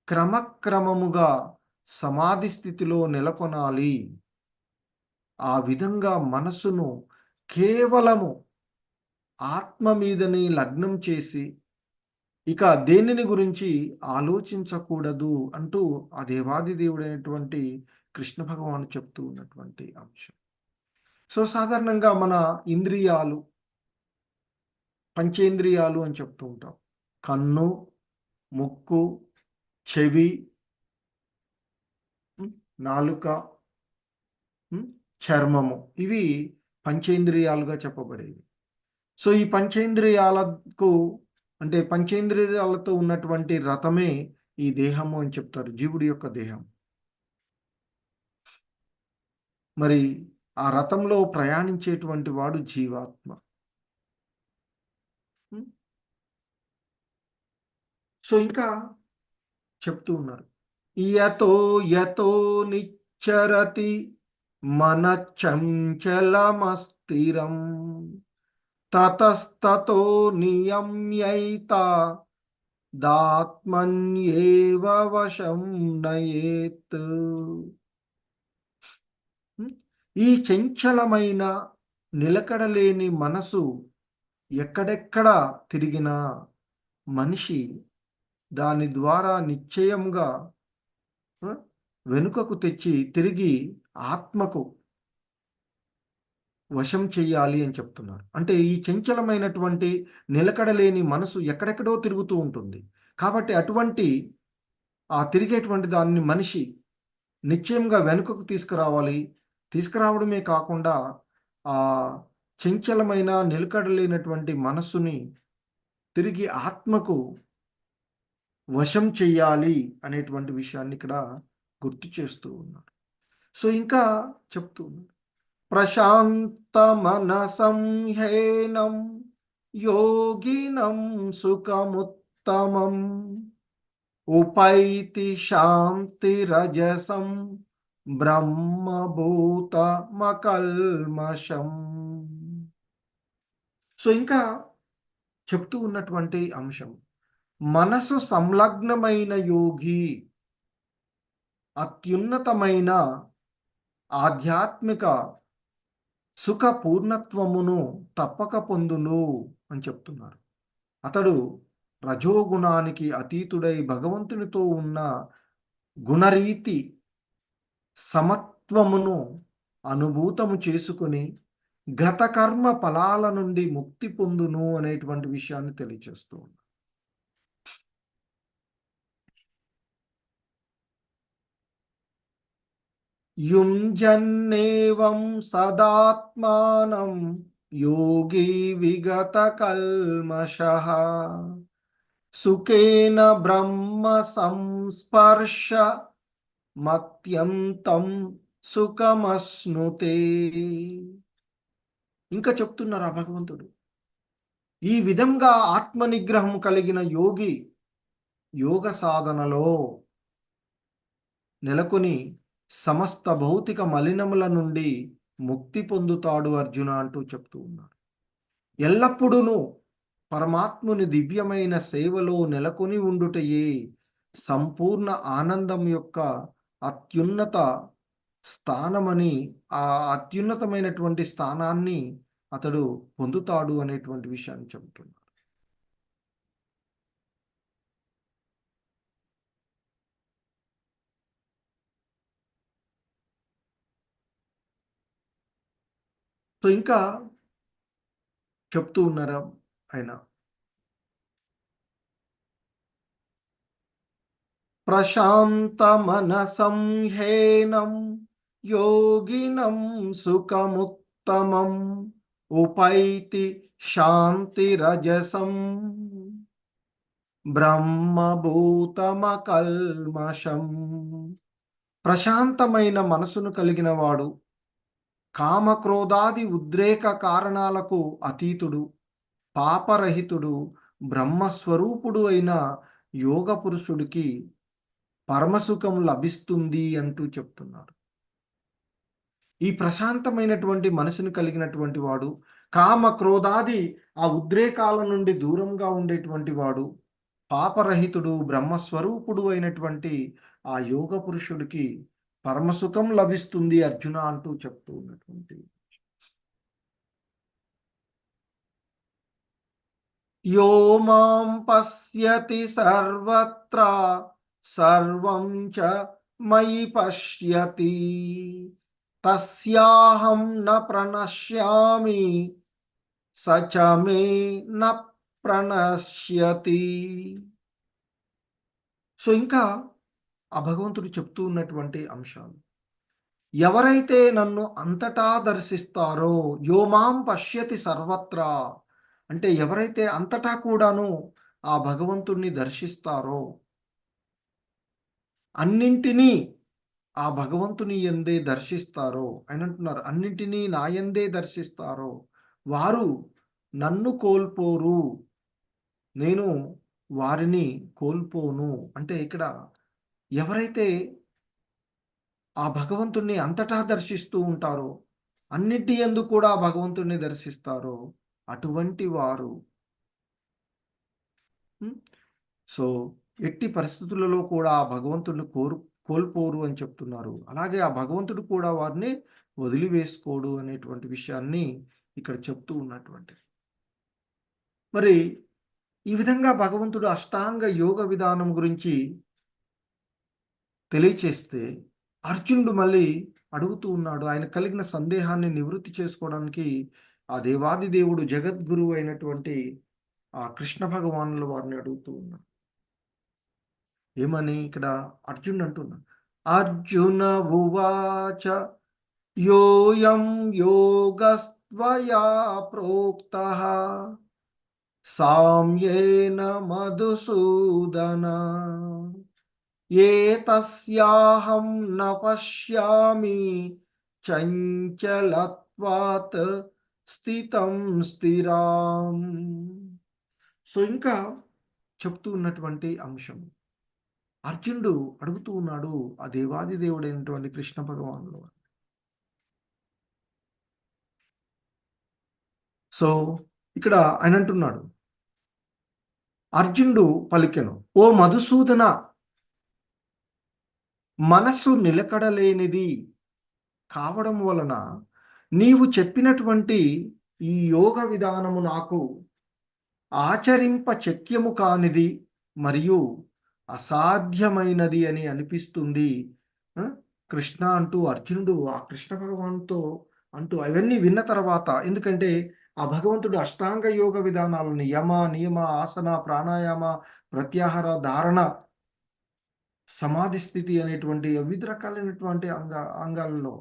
క్రమక్రమముగా సమాధి స్థితిలో నెలకొనాలి. ఆ విధంగా మనసును కేవలము ఆత్మ మీదని లగ్నం చేసి ఇక దేనిని గురించి ఆలోచించకూడదు అంటూ ఆ దేవాది దేవుడైనటువంటి కృష్ణ భగవాను చెప్తూ ఉన్నటువంటి అంశం. సో సాధారణంగా మన ఇంద్రియాలు, పంచేంద్రియాలు అని చెప్తూ ఉంటాం. కన్ను, ముక్కు, చెవి, నాలుక, చర్మము, ఇవి పంచేంద్రియాలుగా చెప్పబడేవి. సో ఈ పంచేంద్రియాలకు అంటే పంచేంద్రియాలతో ఉన్నటువంటి రథమే ఈ దేహము అని చెప్తారు, జీవుడి యొక్క దేహం. మరి ఆ రథంలో ప్రయాణించేటువంటి వాడు జీవాత్మ. సో ఇంకా చెప్తూ ఉన్నారు. యతో యతో నిచ్చరతి మన చంచలమస్థిరం తతస్తతో నియమ్యైత దాత్మన్యేవ వశం నయేత్. ఈ చంచలమైన నిలకడలేని మనసు ఎక్కడెక్కడ తిరిగినా మనిషి దాని ద్వారా నిశ్చయంగా వెనుకకు తెచ్చి తిరిగి ఆత్మకు వశం చెయ్యాలి అని చెప్తున్నారు. అంటే ఈ చంచలమైనటువంటి నిలకడలేని మనసు ఎక్కడెక్కడో తిరుగుతూ ఉంటుంది. కాబట్టి అటువంటి ఆ తిరిగేటువంటి దాన్ని మనిషి నిశ్చయంగా వెనుకకు తీసుకురావాలి. తీసుకురావడమే కాకుండా ఆ చంచలమైన నిలకడలేనటువంటి మనస్సుని తిరిగి ఆత్మకు వశం చెయ్యాలి అనేటువంటి విషయాన్ని ఇక్కడ గుర్తు చేస్తూ ఉన్నారు. సో ఇంకా చెప్తూ ఉన్నారు. ప్రశాంత మనసంహేనం యోగినం సుఖముత్తమం ఉపైతి శాంతిరజసం బ్రహ్మభూతమకల్మషం. సో ఇంకా చెప్తూ ఉన్నటువంటి అంశం, మనసు సంలగ్నమైన యోగి అత్యున్నతమైన ఆధ్యాత్మిక సుఖ పూర్ణత్వమును తప్పక పొందును అని చెప్తున్నారు. అతడు రజోగుణానికి అతీతుడై భగవంతునితో ఉన్న గుణరీతి సమత్వమును అనుభూతము చేసుకుని గత కర్మ ఫలాల నుండి ముక్తి పొందును అనేటువంటి విషయాన్ని తెలియజేస్తూ ఉన్నారు. యుంజన్నేవం సదాత్మానం యోగి విగత కల్మషః సుఖేన బ్రహ్మ సంస్పర్శ మత్యంతం సుఖమశ్నుతే. ఇంకా చెప్తున్నారు ఆ భగవంతుడు, ఈ విధంగా ఆత్మ నిగ్రహం కలిగిన యోగి యోగ సాధనలో నెలకొని సమస్త భౌతిక మలినముల నుండి ముక్తి పొందుతాడు అర్జున అంటూ చెప్తూ ఉన్నారు. ఎల్లప్పుడూ పరమాత్ముని దివ్యమైన సేవలో నెలకొని ఉండుటయే సంపూర్ణ ఆనందం యొక్క అత్యున్నత స్థానమని, ఆ అత్యున్నతమైనటువంటి స్థానాన్ని అతడు పొందుతాడు అనేటువంటి విషయాన్ని చెబుతున్నారు. సో ఇంకా చెప్తూ ఉన్నారా ఆయన, ప్రశాంత మనసంహేనం యోగినం సుఖముత్తమం ఉపైతి శాంతిరజసం బ్రహ్మభూతమకల్మషం. ప్రశాంతమైన మనసును కలిగిన వాడు కామక్రోధాది ఉద్రేక కారణాలకు అతీతుడు, పాపరహితుడు, బ్రహ్మస్వరూపుడు అయిన యోగ పురుషుడికి పరమసుఖం లభిస్తుంది అంటూ చెప్తున్నారు. ఈ ప్రశాంతమైనటువంటి మనసును కలిగినటువంటి వాడు, కామ క్రోధాది ఆ ఉద్రేకాల నుండి దూరంగా ఉండేటువంటి వాడు, పాపరహితుడు, బ్రహ్మస్వరూపుడు అయినటువంటి ఆ యోగ పురుషుడికి పరమసుఖం లభిస్తుంది అర్జున అంటూ చెప్తూ ఉన్నటువంటి, యో మాం పశ్యతి సర్వత్రా సర్వం చ మయి పశ్యతి తస్యాహం న ప్రణశ్యామి సచ మే న ప్రణశ్యతి. సో ఇంకా ఆ భగవంతుడు చెప్తూ ఉన్నటువంటి అంశాలు, ఎవరైతే నన్ను అంతటా దర్శిస్తారో, యోమాం పశ్యతి సర్వత్రా అంటే ఎవరైతే అంతటా కూడాను ఆ భగవంతుణ్ణి దర్శిస్తారో, అన్నింటినీ ఆ భగవంతుని యందే దర్శిస్తారో, ఆయన అంటున్నారు అన్నింటినీ నా యందే దర్శిస్తారో వారు నన్ను కోల్పోరు, నేను వారిని కోల్పోను. అంటే ఇక్కడ ఎవరైతే ఆ భగవంతుణ్ణి అంతటా దర్శిస్తూ ఉంటారో, అన్నిటి యందు కూడా ఆ భగవంతుడిని దర్శిస్తారో, అటువంటి వారు హ్మ్. సో, ఎట్టి పరిస్థితులలో కూడా ఆ భగవంతుడిని కోల్పోరు అని చెప్తున్నారు. అలాగే ఆ భగవంతుడు కూడా వారిని వదిలివేసుకోడు అనేటువంటి విషయాన్ని ఇక్కడ చెప్తూ ఉన్నటువంటిది. మరి ఈ విధంగా భగవంతుడు అష్టాంగ యోగ విధానం గురించి తెలియచేస్తే, అర్జునుడు మళ్ళీ అడుగుతూ ఉన్నాడు. ఆయనకు కలిగిన సందేహాన్ని నివృత్తి చేసుకోవడానికి ఆ దేవాది దేవుడు జగద్గురువు అయినటువంటి ఆ కృష్ణ భగవానుల వారిని అడుగుతూ ఉన్నాడు. ఏమని ఇక్కడ అర్జునుడు అంటున్నాడు. అర్జున ఉవాచ యోయం యోగస్త్వయా ప్రోక్తః సామ్యేన మధుసూదన ఏతస్యాహం న పశ్యామి చంచలత్వాత్ స్థితం స్థిరాం. సో ఇంకా చెప్తూ ఉన్నటువంటి అంశం, అర్జునుడు అడుగుతూ ఉన్నాడు ఆ దేవాది దేవుడైనటువంటి కృష్ణ భగవానుడు. సో ఇక్కడ ఆయన అంటున్నాడు, అర్జునుడు పలికెను, ఓ మధుసూదన, మనస్సు నిలకడలేనిది కావడం వలన నీవు చెప్పినటువంటి ఈ యోగ విధానము నాకు ఆచరింప శక్యము కానిది మరియు అసాధ్యమైనది అని అనిపిస్తుంది. ఆ, కృష్ణ అంటూ అర్జునుడు ఆ కృష్ణ భగవానుతో అంటూ అవన్నీ విన్న తర్వాత, ఎందుకంటే ఆ భగవంతుడు అష్టాంగ యోగ విధానాలను యమ నియమ ఆసన ప్రాణాయామ ప్రత్యాహార ధారణ సమాధి స్థితి అనేటువంటి వివిధ రకాలైనటువంటి అంగాలలో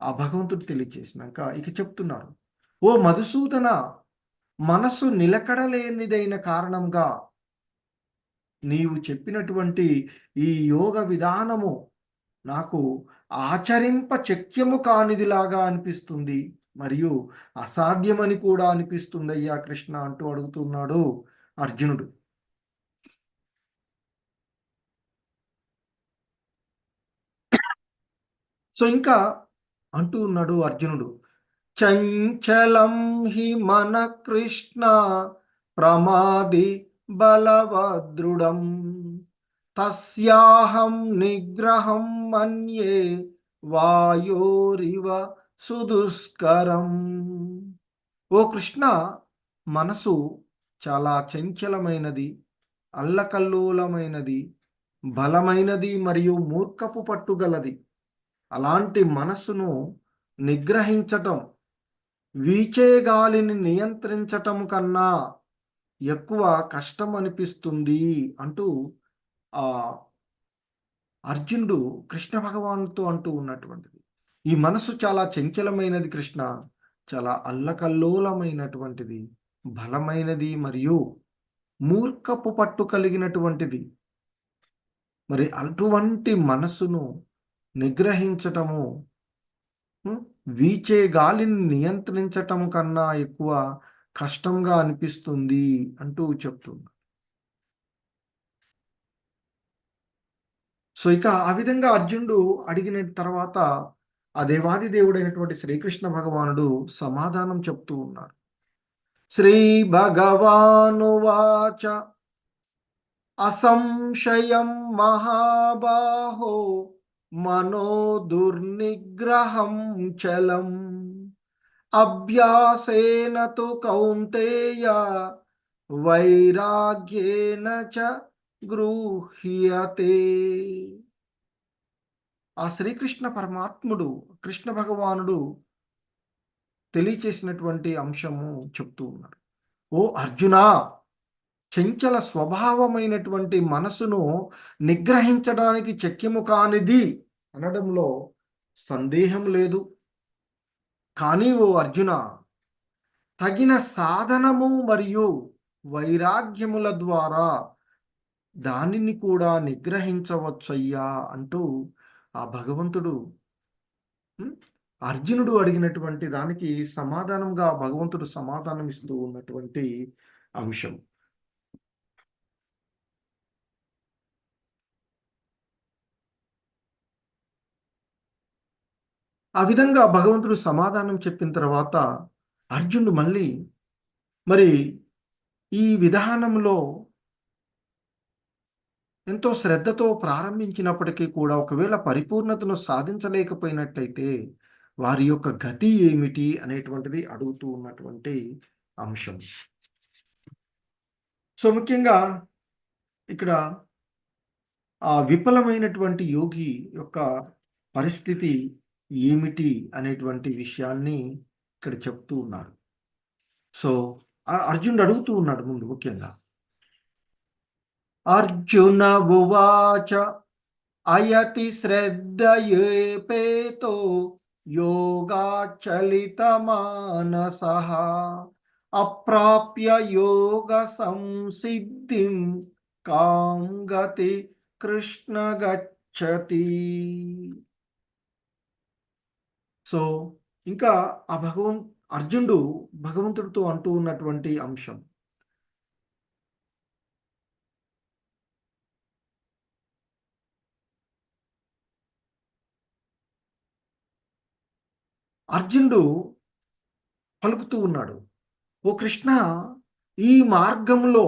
ఆ భగవంతుడు తెలియచేసినాక ఇక చెప్తున్నారు, ఓ మధుసూదన, మనస్సు నిలకడలేనిదైన కారణంగా నీవు చెప్పినటువంటి ఈ యోగ విధానము నాకు ఆచరింప శక్యము కానిదిలాగా అనిపిస్తుంది మరియు అసాధ్యమని కూడా అనిపిస్తుంది అయ్యా కృష్ణ అంటూ అడుగుతున్నాడు అర్జునుడు. సో ఇంకా అంటూ ఉన్నాడు అర్జునుడు, చంచలం హి మన కృష్ణ ప్రమాది బలవదృఢం తస్యాహం నిగ్రహం మన్యే వాయోరివ సుదుష్కరం. ఓ కృష్ణ, మనసు చాలా చంచలమైనది, అల్లకల్లోలమైనది, బలమైనది మరియు మూర్ఖపు పట్టుగలది. అలాంటి మనస్సును నిగ్రహించటం వీచే గాలిని నియంత్రించటం కన్నా ఎక్కువ కష్టం అనిపిస్తుంది అంటూ ఆ అర్జునుడు కృష్ణ భగవానుతో అంటూ ఉన్నటువంటిది. ఈ మనసు చాలా చంచలమైనది కృష్ణ, చాలా అల్లకల్లోలమైనటువంటిది, బలమైనది మరియు మూర్ఖపు పట్టు కలిగినటువంటిది. మరి అటువంటి మనసును నిగ్రహించటము, వీచే గాలిని నియంత్రించటం కన్నా ఎక్కువ కష్టంగా అనిపిస్తుంది అంటూ చెప్తుంది. సో ఇక ఆ విధంగా అర్జునుడు అడిగిన తర్వాత ఆ దేవాది దేవుడైనటువంటి శ్రీకృష్ణ భగవానుడు సమాధానం చెప్తూ ఉన్నారు. శ్రీ భగవానువాచ అసంశయం మహాబాహో మనో దుర్నిగ్రహం చలం అభ్యాసేన తు కౌంతేయ వైరాగ్యేన చ గృహ్యతే. ఆ శ్రీకృష్ణ పరమాత్ముడు కృష్ణ భగవానుడు తెలియచేసినటువంటి అంశము చెప్తూ ఉన్నారు. ఓ అర్జునా, చంచల స్వభావమైనటువంటి మనసును నిగ్రహించడానికి శక్యము కానిది అనడంలో సందేహం లేదు. కానీ ఓ అర్జున, తగిన సాధనము మరియు వైరాగ్యముల ద్వారా దానిని కూడా నిగ్రహించవచ్చయ్యా అంటూ ఆ భగవంతుడు అర్జునుడు అడిగినటువంటి దానికి సమాధానంగా భగవంతుడు సమాధానం ఇస్తూ ఉన్నటువంటి అంశం. ఆ విధంగా భగవంతుడు సమాధానం చెప్పిన తర్వాత అర్జునుడు మళ్ళీ మరి ఈ విధానంలో ఎంతో శ్రద్ధతో ప్రారంభించినప్పటికీ కూడా ఒకవేళ పరిపూర్ణతను సాధించలేకపోయినట్లయితే వారి యొక్క గతి ఏమిటి అనేటువంటిది అడుగుతూ ఉన్నటువంటి అంశం. సో ముఖ్యంగా ఇక్కడ ఆ విఫలమైనటువంటి యోగి యొక్క పరిస్థితి ఏమిటి అనేటువంటి విషయాన్ని ఇక్కడ చెప్తూ ఉన్నారు. సో అర్జునుడు అడుగుతూ ఉన్నాడు ముందు ముఖ్యంగా. అర్జున ఉవాచ అయతి శ్రద్ధయేపేతో యోగాచలితమానసః అప్రాప్య యోగ సంసిద్ధిం కాం గతి కృష్ణ గచ్చతి. సో ఇంకా ఆ అర్జునుడు భగవంతుడితో అంటూ ఉన్నటువంటి అంశం. అర్జునుడు పలుకుతూ ఉన్నాడు, ఓ కృష్ణ, ఈ మార్గంలో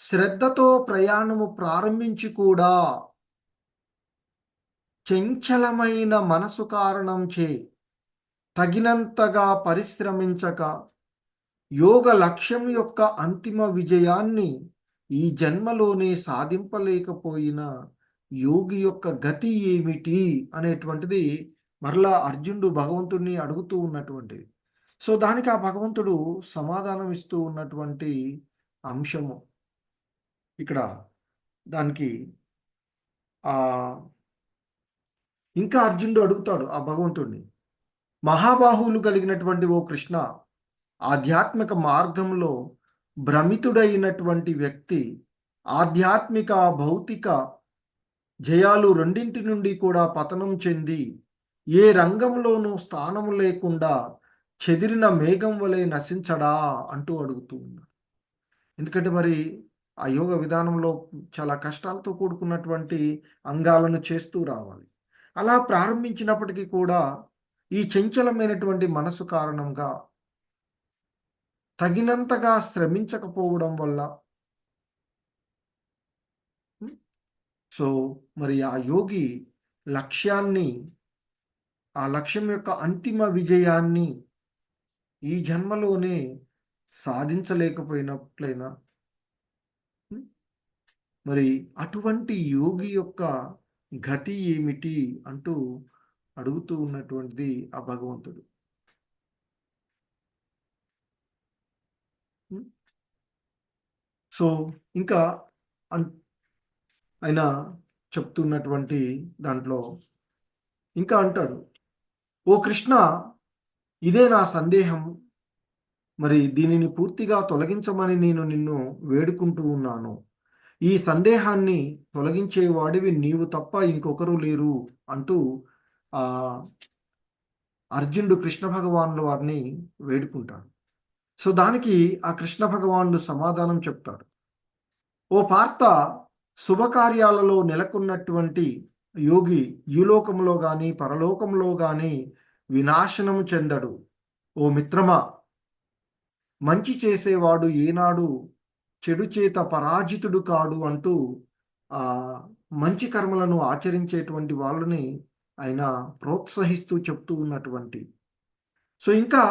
శ్రద్ధతో ప్రయాణము ప్రారంభించి కూడా చంచలమైన మనసు కారణం చే తగినంతగా పరిశ్రమించక యోగ లక్ష్యం యొక్క అంతిమ విజయాన్ని ఈ జన్మలోనే సాధింపలేకపోయిన యోగి యొక్క గతి ఏమిటి అనేటువంటిది మరలా అర్జునుడు భగవంతుడిని అడుగుతూ ఉన్నటువంటిది. సో దానికి ఆ భగవంతుడు సమాధానం ఇస్తూ ఉన్నటువంటి అంశము ఇక్కడ దానికి ఇంకా అర్జునుడు అడుగుతాడు ఆ భగవంతుడిని, మహాబాహువులు కలిగినటువంటి ఓ కృష్ణ, ఆధ్యాత్మిక మార్గంలో భ్రమితుడైనటువంటి వ్యక్తి ఆధ్యాత్మిక భౌతిక జయాలు రెండింటి నుండి కూడా పతనం చెంది ఏ రంగంలోనూ స్థానము లేకుండా చెదిరిన మేఘం వలె నశించడా అంటూ అడుగుతూ ఉన్నారు. ఎందుకంటే మరి ఆ యోగ విధానంలో చాలా కష్టాలతో కూడుకున్నటువంటి అంగాలను చేస్తూ రావాలి. అలా ప్రారంభించినప్పటికీ కూడా ఈ చంచలమైనటువంటి మనసు కారణంగా తగినంతగా శ్రమించకపోవడం వల్ల సో మరి ఆ యోగి లక్ష్యాన్ని, ఆ లక్ష్యం యొక్క అంతిమ విజయాన్ని ఈ జన్మలోనే సాధించలేకపోయినట్లయినా మరి అటువంటి యోగి యొక్క గతి ఏమిటి అంటూ అడుగుతూ ఉన్నటువంటిది ఆ భగవంతుడు. సో ఇంకా ఆయన చెప్తున్నటువంటి దాంట్లో ఇంకా అంటాడు, ఓ కృష్ణ, ఇదే నా సందేహం, మరి దీనిని పూర్తిగా తొలగించమని నేను నిన్ను వేడుకుంటూ ఉన్నాను. ఈ సందేహాన్ని తొలగించేవాడివి నీవు తప్ప ఇంకొకరు లేరు అంటూ ఆ అర్జునుడు కృష్ణ భగవానుల వారిని వేడుకుంటాడు. సో దానికి ఆ కృష్ణ భగవానుడు సమాధానం చెప్తాడు, ఓ పార్థ, శుభకార్యాలలో నెలకొన్నటువంటి యోగి యులోకంలో గాని పరలోకంలో గాని వినాశనము చెందడు. ఓ మిత్రమా, మంచి చేసేవాడు ఏనాడు చెడు చేత పరాజితుడు కాడు అంటూ ఆ మంచి కర్మలను ఆచరించేటువంటి వాళ్ళని ఆయన ప్రోత్సహిస్తూ చెప్తూ ఉన్నటువంటి. సో ఇంకా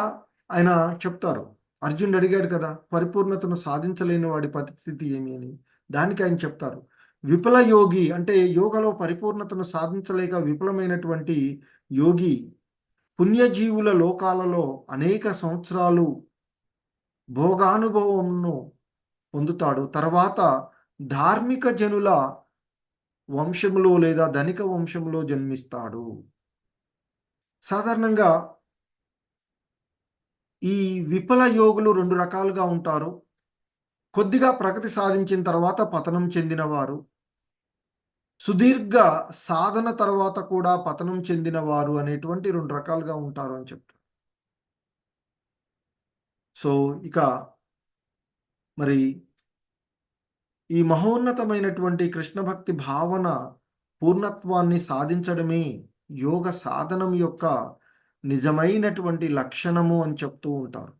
ఆయన చెప్తారు, అర్జునుడు అడిగాడు కదా పరిపూర్ణతను సాధించలేని వాడి పరిస్థితి ఏమి అని. దానికి ఆయన చెప్తారు, విఫల యోగి అంటే యోగలో పరిపూర్ణతను సాధించలేక విఫలమైనటువంటి యోగి పుణ్యజీవుల లోకాలలో అనేక సంవత్సరాలు భోగానుభవంను పొందుతాడు. తర్వాత ధార్మిక జనుల వంశములో లేదా ధనిక వంశంలో జన్మిస్తాడు. సాధారణంగా ఈ విఫల యోగులు 2 రకాలుగా ఉంటారు. కొద్దిగా ప్రగతి సాధించిన తర్వాత పతనం చెందినవారు, సుదీర్ఘ సాధన తర్వాత కూడా పతనం చెందినవారు అనేటువంటి 2 రకాలుగా ఉంటారు అని చెప్తారు. సో ఇక మరి ఈ మహోన్నతమైనటువంటి కృష్ణ భక్తి భావన పూర్ణత్వాన్ని సాధించడమే యోగ సాధనం యొక్క నిజమైనటువంటి లక్షణము అని చెప్తూ ఉంటారు.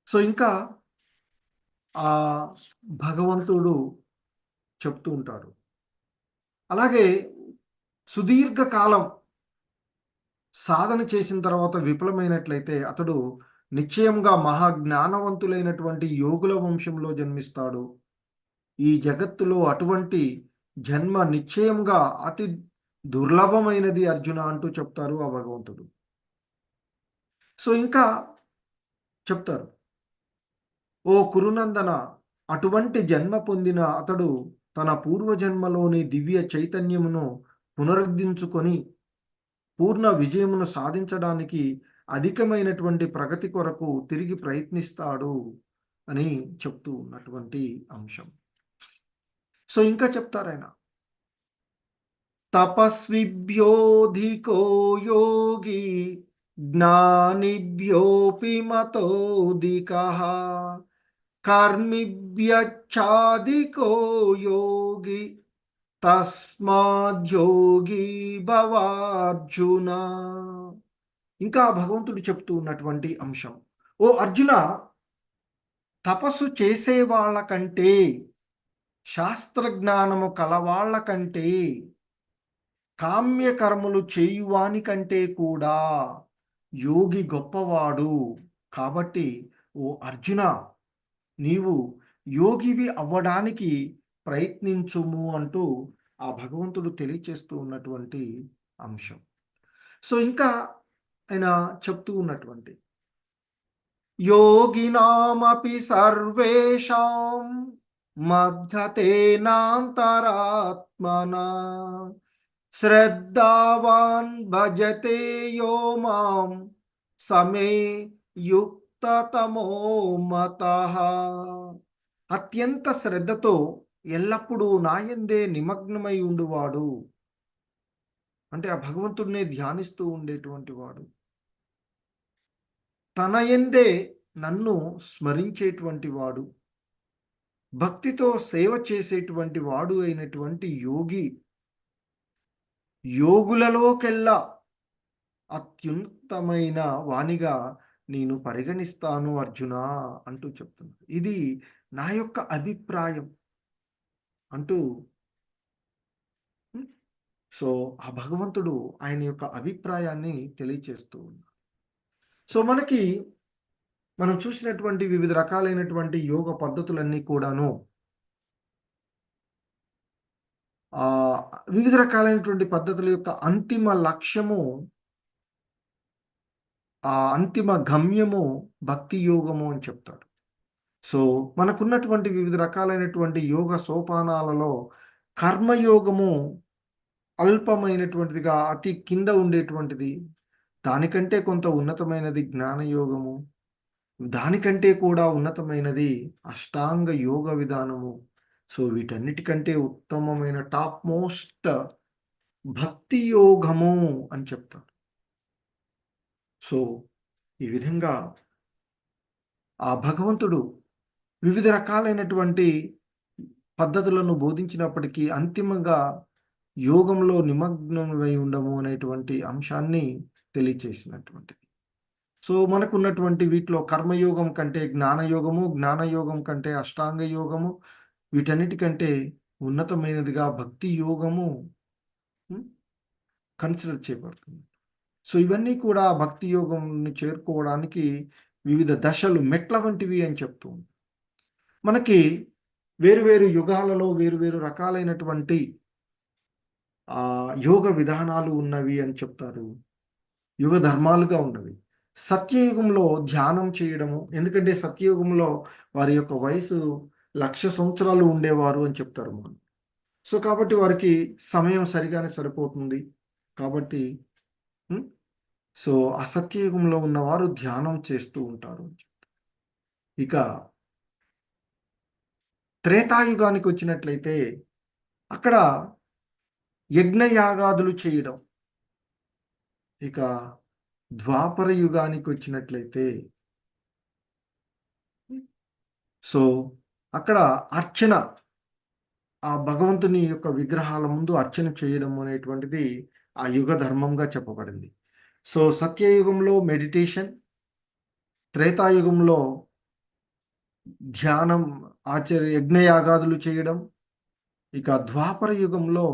సో, ఇంకా భగవంతుడు చెప్తూ ఉంటాడు. అలాగే సుదీర్ఘ కాలం సాధన చేసిన తర్వాత విఫలమైనట్లయితే అతడు నిశ్చయంగా మహాజ్ఞానవంతులైనటువంటి యోగుల వంశంలో జన్మిస్తాడు. ఈ జగత్తులో అటువంటి జన్మ నిశ్చయంగా అతి దుర్లభమైనది అర్జున అంటూ చెప్తారు ఆ భగవంతుడు. సో, ఇంకా చెప్తారు. ఓ కురునందన, అటువంటి జన్మ పొందిన అతడు తన పూర్వజన్మలోని దివ్య చైతన్యమును పునరుద్ధరించుకొని పూర్ణ విజయమును సాధించడానికి అధికమైనటువంటి ప్రగతి కొరకు తిరిగి ప్రయత్నిస్తాడు అని చెప్తూ ఉన్నటువంటి అంశం. సో, ఇంకా చెప్తారాయన. తపస్విభ్యోధికో యోగి జ్ఞానిభ్యోపి మతోధికః కర్మిభ్యచ్చాధికో యోగి తస్మాద్యోగి భవార్జున. ఇంకా భగవంతుడు చెప్తూ ఉన్నటువంటి అంశం. ఓ అర్జున, తపస్సు చేసే వాళ్ళ కంటే, శాస్త్రజ్ఞానము కలవాళ్ళ కంటే, కామ్యకర్మలు చేయువాని కంటే కూడా యోగి గొప్పవాడు. కాబట్టి ఓ అర్జున, నీవు యోగివి అవ్వడానికి ప్రయత్నించుము అంటూ ఆ భగవంతుడు తెలియచేస్తూ ఉన్నటువంటి అంశం. సో, ఇంకా ఆయన చెప్తూ ఉన్నటువంటి యోగినామపి సర్వేషాం మద్గతేనాంతరాత్మనా శ్రద్ధావాన్ భజతే యో మాం సమే యుక్తతమో మతః. అత్యంత శ్రద్ధతో ఎల్లప్పుడూ నాయందే నిమగ్నమై ఉండువాడు. అంటే ఆ భగవంతుడిని ధ్యానిస్తూ ఉండేటువంటి వాడు, తన యందే నన్ను స్మరించేటువంటి వాడు, భక్తితో సేవ చేసేటువంటి వాడు అయినటువంటి యోగి యోగులలోకెల్లా అత్యున్నతమైన వానిగా నేను పరిగణిస్తాను అర్జున అంటూ చెప్తున్నాడు. ఇది నా యొక్క అభిప్రాయం అంటూ సో, ఆ భగవంతుడు ఆయన యొక్క అభిప్రాయాన్ని తెలియచేస్తూ ఉన్నాడు. సో, మనం చూసినటువంటి వివిధ రకాలైనటువంటి యోగ పద్ధతులన్నీ కూడాను ఆహ్, వివిధ రకాలైనటువంటి పద్ధతుల యొక్క అంతిమ లక్ష్యము, అంతిమ గమ్యము భక్తి యోగము అని చెప్తాడు. సో, మనకున్నటువంటి వివిధ రకాలైనటువంటి యోగ సోపానాలలో కర్మయోగము అల్పమైనటువంటిదిగా అతి కింద ఉండేటువంటిది. దానికంటే కొంత ఉన్నతమైనది జ్ఞానయోగము. దానికంటే కూడా ఉన్నతమైనది అష్టాంగ యోగ విధానము. సో, వీటన్నిటికంటే ఉత్తమమైన టాప్ మోస్ట్ భక్తి యోగము అని చెప్తారు. సో, ఈ విధంగా ఆ భగవంతుడు వివిధ రకాలైనటువంటి పద్ధతులను బోధించినప్పటికీ అంతిమంగా యోగంలో నిమగ్నమై ఉండము అనేటువంటి అంశాన్ని తెలియచేసినటువంటిది. సో, మనకున్నటువంటి వీటిలో కర్మయోగం కంటే జ్ఞానయోగము, జ్ఞానయోగం కంటే అష్టాంగ యోగము, వీటన్నిటికంటే ఉన్నతమైనదిగా భక్తి యోగము హ్మ్, కన్సిడర్ చేయబడుతుంది. సో, ఇవన్నీ కూడా భక్తి యోగంని చేరుకోవడానికి వివిధ దశలు, మెట్ల వంటివి అని చెప్తూ ఉంటాం. మనకి వేరు వేరు యుగాలలో వేరు వేరు రకాలైనటువంటి యోగ విధానాలు ఉన్నవి అని చెప్తారు. యుగ ధర్మాలుగా ఉన్నవి. సత్యయుగంలో ధ్యానం చేయడము. ఎందుకంటే సత్యయుగంలో వారి యొక్క వయసు 1,00,000 సంవత్సరాలు ఉండేవారు అని చెప్తారు మనం. సో, కాబట్టి వారికి సమయం సరిగానే సరిపోతుంది. కాబట్టి హ్మ్. సో, ఆ సత్యయుగంలో ఉన్నవారు ధ్యానం చేస్తూ ఉంటారు. ఇక త్రేతాయుగానికొచ్చినట్లయితే అక్కడ యజ్ఞయాగాదులు చేయడం. ఇక ద్వాపర యుగానికొచ్చినట్లయితే సో, అక్కడ అర్చన ఆ భగవంతుని యొక్క విగ్రహాల ముందు అర్చన చేయడం అనేటువంటిది ఆ యుగ ధర్మంగా చెప్పబడింది. సో సత్యయుగంలో మెడిటేషన్, త్రేతాయుగంలో ధ్యానం, యజ్ఞయాగాదులు చేయడం, ఇక ద్వాపర యుగంలో